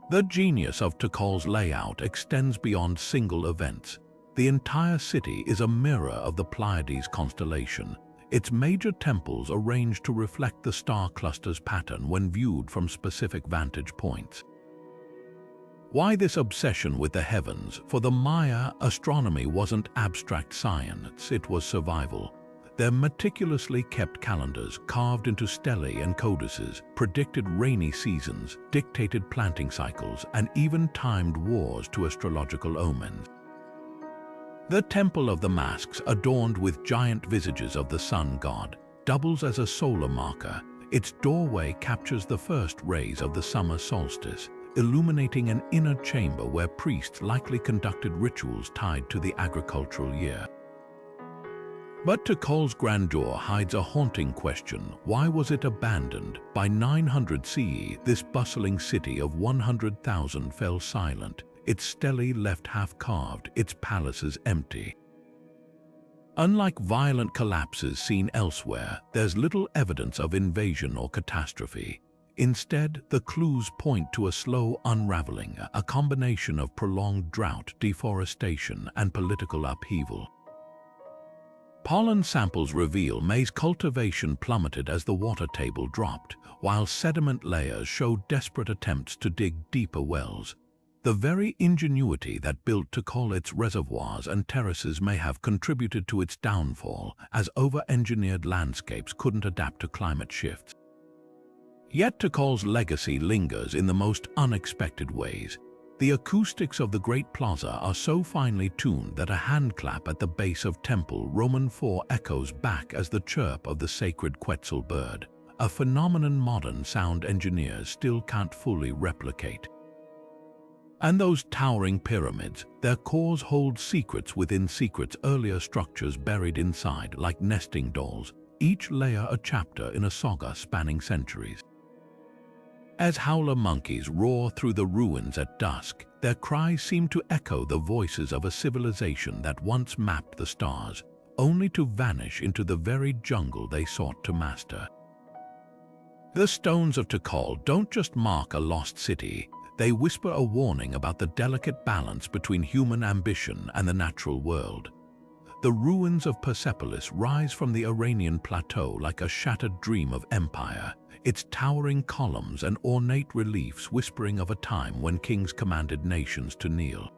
The genius of Tikal's layout extends beyond single events. The entire city is a mirror of the Pleiades constellation, its major temples arranged to reflect the star cluster's pattern when viewed from specific vantage points. Why this obsession with the heavens? For the Maya, astronomy wasn't abstract science, it was survival. Their meticulously kept calendars, carved into stelae and codices, predicted rainy seasons, dictated planting cycles, and even timed wars to astrological omens. The Temple of the Masks, adorned with giant visages of the sun god, doubles as a solar marker. Its doorway captures the first rays of the summer solstice, illuminating an inner chamber where priests likely conducted rituals tied to the agricultural year. But Tikal's grandeur hides a haunting question. Why was it abandoned? By 900 CE, this bustling city of 100,000 fell silent, its stelae left half-carved, its palaces empty. Unlike violent collapses seen elsewhere, there's little evidence of invasion or catastrophe. Instead, the clues point to a slow unraveling, a combination of prolonged drought, deforestation, and political upheaval. Pollen samples reveal maize cultivation plummeted as the water table dropped, while sediment layers showed desperate attempts to dig deeper wells. The very ingenuity that built Tikal its reservoirs and terraces may have contributed to its downfall, as over-engineered landscapes couldn't adapt to climate shifts. Yet Tikal's legacy lingers in the most unexpected ways. The acoustics of the Great Plaza are so finely tuned that a handclap at the base of Temple Roman IV echoes back as the chirp of the sacred Quetzal bird, a phenomenon modern sound engineers still can't fully replicate. And those towering pyramids, their cores hold secrets within secrets, earlier structures buried inside like nesting dolls, each layer a chapter in a saga spanning centuries. As howler monkeys roar through the ruins at dusk, their cries seem to echo the voices of a civilization that once mapped the stars, only to vanish into the very jungle they sought to master. The stones of Tikal don't just mark a lost city, they whisper a warning about the delicate balance between human ambition and the natural world. The ruins of Persepolis rise from the Iranian plateau like a shattered dream of empire, its towering columns and ornate reliefs whispering of a time when kings commanded nations to kneel.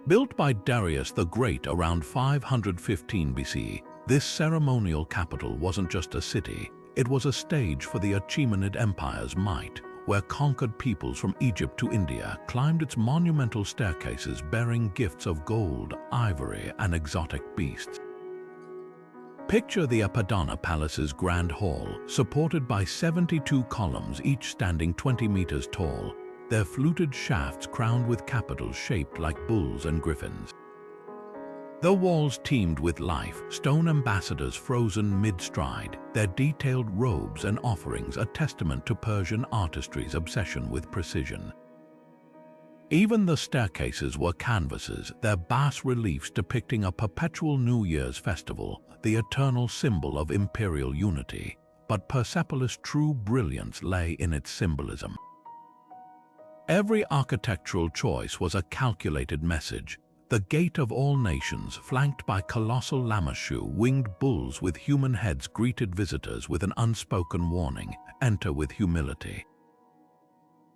Built by Darius the Great around 515 BC, this ceremonial capital wasn't just a city, it was a stage for the Achaemenid Empire's might, where conquered peoples from Egypt to India climbed its monumental staircases bearing gifts of gold, ivory, and exotic beasts. Picture the Apadana Palace's Grand Hall, supported by 72 columns, each standing 20 meters tall, their fluted shafts crowned with capitals shaped like bulls and griffins. The walls teemed with life, stone ambassadors frozen mid-stride, their detailed robes and offerings a testament to Persian artistry's obsession with precision. Even the staircases were canvases, their bas-reliefs depicting a perpetual New Year's festival, the eternal symbol of imperial unity. But Persepolis' true brilliance lay in its symbolism. Every architectural choice was a calculated message. The gate of all nations, flanked by colossal lamassu, winged bulls with human heads, greeted visitors with an unspoken warning: enter with humility.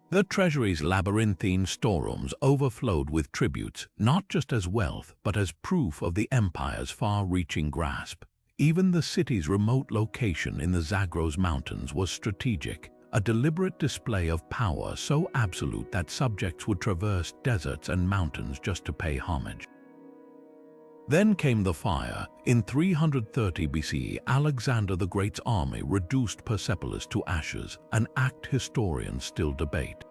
The treasury's labyrinthine storerooms overflowed with tributes, not just as wealth, but as proof of the empire's far-reaching grasp. Even the city's remote location in the Zagros Mountains was strategic, a deliberate display of power so absolute that subjects would traverse deserts and mountains just to pay homage. Then came the fire. In 330 BCE, Alexander the Great's army reduced Persepolis to ashes, an act historians still debate.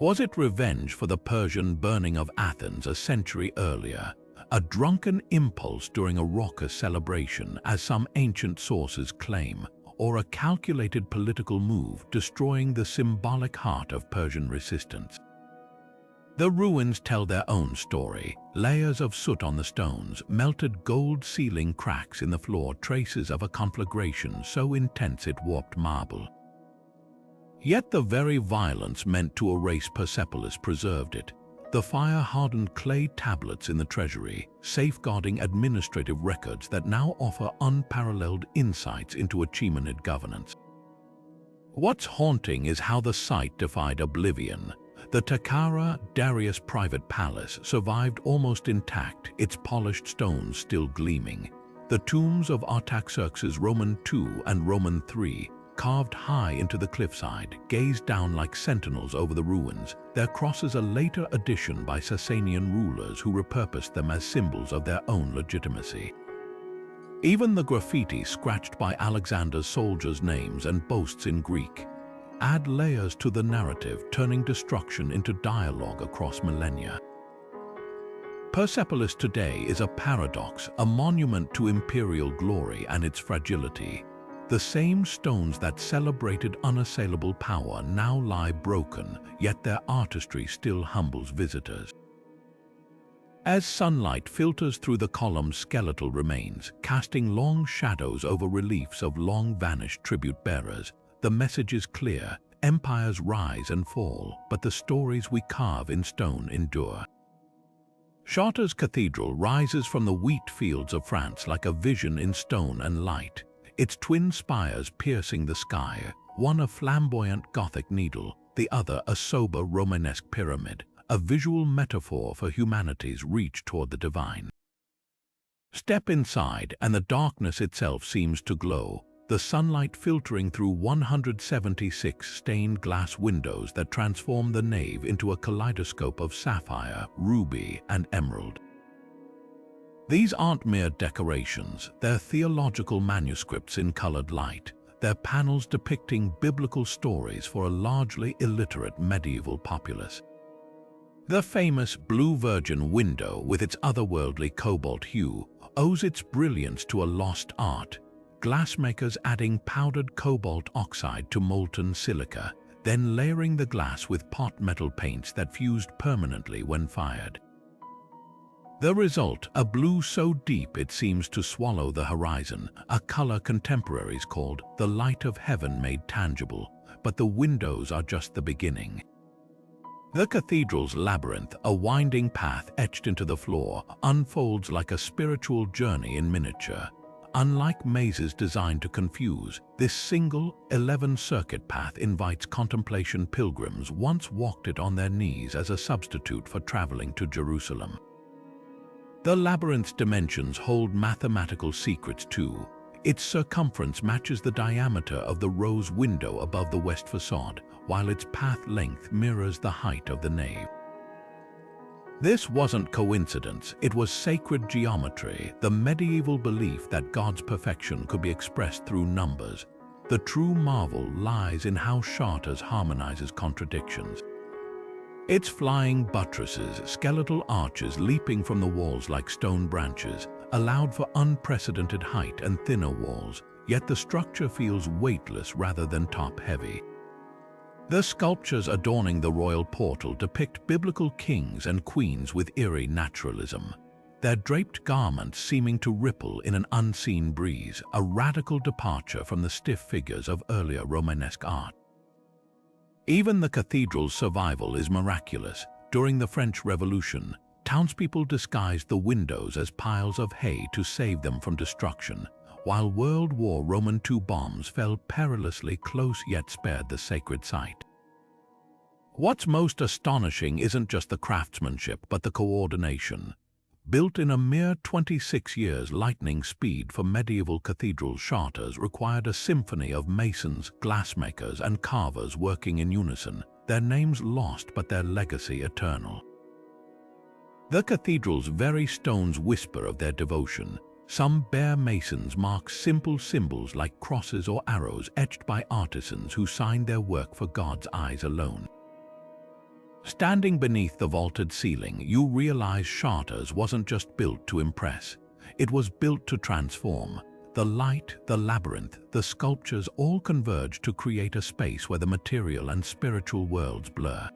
Was it revenge for the Persian burning of Athens a century earlier? A drunken impulse during a raucous celebration, as some ancient sources claim, or a calculated political move destroying the symbolic heart of Persian resistance? The ruins tell their own story. Layers of soot on the stones, melted gold ceiling cracks in the floor, traces of a conflagration so intense it warped marble. Yet the very violence meant to erase Persepolis preserved it. The fire-hardened clay tablets in the treasury, safeguarding administrative records that now offer unparalleled insights into Achaemenid governance. What's haunting is how the site defied oblivion. The Takara Darius private palace survived almost intact, its polished stones still gleaming. The tombs of Artaxerxes Roman II and Roman III, carved high into the cliffside, gaze down like sentinels over the ruins. Their crosses a later addition by Sasanian rulers who repurposed them as symbols of their own legitimacy. Even the graffiti scratched by Alexander's soldiers' names and boasts in Greek add layers to the narrative, turning destruction into dialogue across millennia. Persepolis today is a paradox, a monument to imperial glory and its fragility. The same stones that celebrated unassailable power now lie broken, yet their artistry still humbles visitors. As sunlight filters through the column's skeletal remains, casting long shadows over reliefs of long-vanished tribute-bearers, the message is clear: empires rise and fall, but the stories we carve in stone endure. Chartres Cathedral rises from the wheat fields of France like a vision in stone and light, its twin spires piercing the sky, one a flamboyant Gothic needle, the other a sober Romanesque pyramid, a visual metaphor for humanity's reach toward the divine. Step inside, and the darkness itself seems to glow, the sunlight filtering through 176 stained glass windows that transform the nave into a kaleidoscope of sapphire, ruby, and emerald. These aren't mere decorations, they're theological manuscripts in colored light, their panels depicting biblical stories for a largely illiterate medieval populace. The famous Blue Virgin window, with its otherworldly cobalt hue, owes its brilliance to a lost art, glassmakers adding powdered cobalt oxide to molten silica, then layering the glass with pot metal paints that fused permanently when fired. The result, a blue so deep it seems to swallow the horizon, a color contemporaries called the light of heaven made tangible, but the windows are just the beginning. The cathedral's labyrinth, a winding path etched into the floor, unfolds like a spiritual journey in miniature. Unlike mazes designed to confuse, this single 11-circuit path invites contemplation. Pilgrims once walked it on their knees as a substitute for traveling to Jerusalem. The labyrinth's dimensions hold mathematical secrets too. Its circumference matches the diameter of the rose window above the west facade, while its path length mirrors the height of the nave. This wasn't coincidence, it was sacred geometry, the medieval belief that God's perfection could be expressed through numbers. The true marvel lies in how Chartres harmonizes contradictions. Its flying buttresses, skeletal arches leaping from the walls like stone branches, allowed for unprecedented height and thinner walls, yet the structure feels weightless rather than top-heavy. The sculptures adorning the royal portal depict biblical kings and queens with eerie naturalism, their draped garments seeming to ripple in an unseen breeze, a radical departure from the stiff figures of earlier Romanesque art. Even the cathedral's survival is miraculous. During the French Revolution, townspeople disguised the windows as piles of hay to save them from destruction, while World War Roman II bombs fell perilously close yet spared the sacred site. What's most astonishing isn't just the craftsmanship, but the coordination. Built in a mere 26 years, lightning speed for medieval cathedral, Chartres required a symphony of masons, glassmakers, and carvers working in unison, their names lost but their legacy eternal. The cathedral's very stones whisper of their devotion. Some bare masons mark simple symbols like crosses or arrows etched by artisans who signed their work for God's eyes alone. Standing beneath the vaulted ceiling, you realize Chartres wasn't just built to impress. It was built to transform. The light, the labyrinth, the sculptures all converge to create a space where the material and spiritual worlds blur.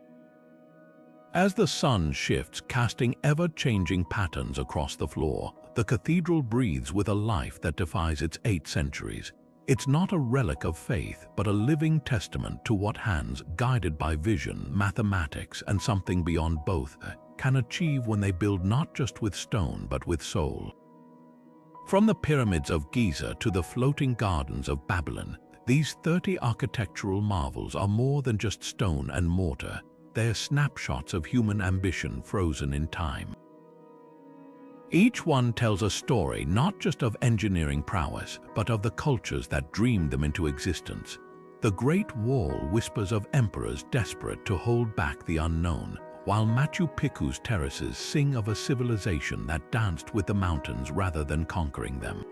As the sun shifts, casting ever-changing patterns across the floor, the cathedral breathes with a life that defies its 8 centuries. It's not a relic of faith, but a living testament to what hands, guided by vision, mathematics, and something beyond both, can achieve when they build not just with stone, but with soul. From the Pyramids of Giza to the floating gardens of Babylon, these 30 architectural marvels are more than just stone and mortar. They are snapshots of human ambition frozen in time. Each one tells a story not just of engineering prowess, but of the cultures that dreamed them into existence. The Great Wall whispers of emperors desperate to hold back the unknown, while Machu Picchu's terraces sing of a civilization that danced with the mountains rather than conquering them.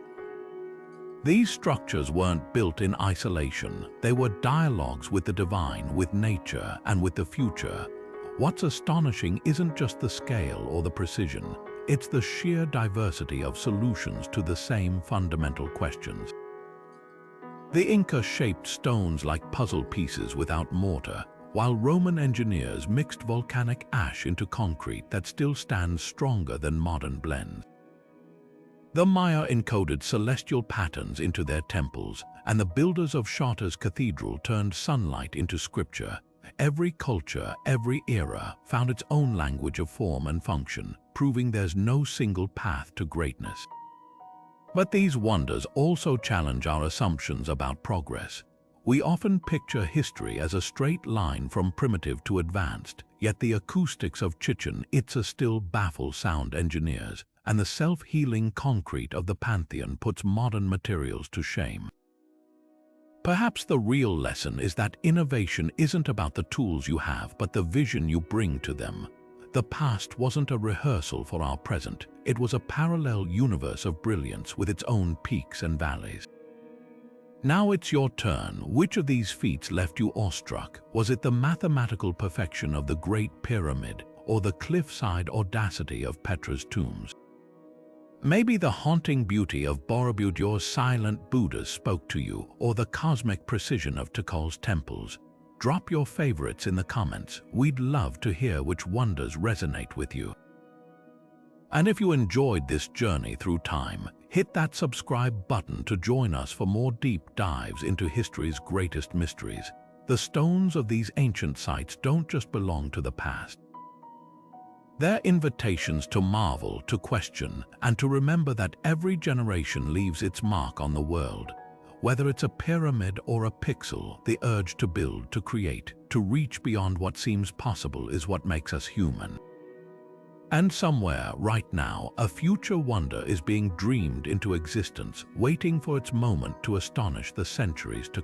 These structures weren't built in isolation. They were dialogues with the divine, with nature, and with the future. What's astonishing isn't just the scale or the precision. It's the sheer diversity of solutions to the same fundamental questions. The Inca shaped stones like puzzle pieces without mortar, while Roman engineers mixed volcanic ash into concrete that still stands stronger than modern blends. The Maya encoded celestial patterns into their temples, and the builders of Chartres Cathedral turned sunlight into scripture. Every culture, every era, found its own language of form and function, proving there's no single path to greatness. But these wonders also challenge our assumptions about progress. We often picture history as a straight line from primitive to advanced, yet the acoustics of Chichen Itza still baffle sound engineers, and the self-healing concrete of the Pantheon puts modern materials to shame. Perhaps the real lesson is that innovation isn't about the tools you have, but the vision you bring to them. The past wasn't a rehearsal for our present. It was a parallel universe of brilliance with its own peaks and valleys. Now it's your turn. Which of these feats left you awestruck? Was it the mathematical perfection of the Great Pyramid or the cliffside audacity of Petra's tombs? Maybe the haunting beauty of Borobudur's silent Buddhas spoke to you, or the cosmic precision of Tikal's temples. Drop your favorites in the comments. We'd love to hear which wonders resonate with you. And if you enjoyed this journey through time, hit that subscribe button to join us for more deep dives into history's greatest mysteries. The stones of these ancient sites don't just belong to the past. They're invitations to marvel, to question, and to remember that every generation leaves its mark on the world. Whether it's a pyramid or a pixel, the urge to build, to create, to reach beyond what seems possible is what makes us human. And somewhere, right now, a future wonder is being dreamed into existence, waiting for its moment to astonish the centuries to come.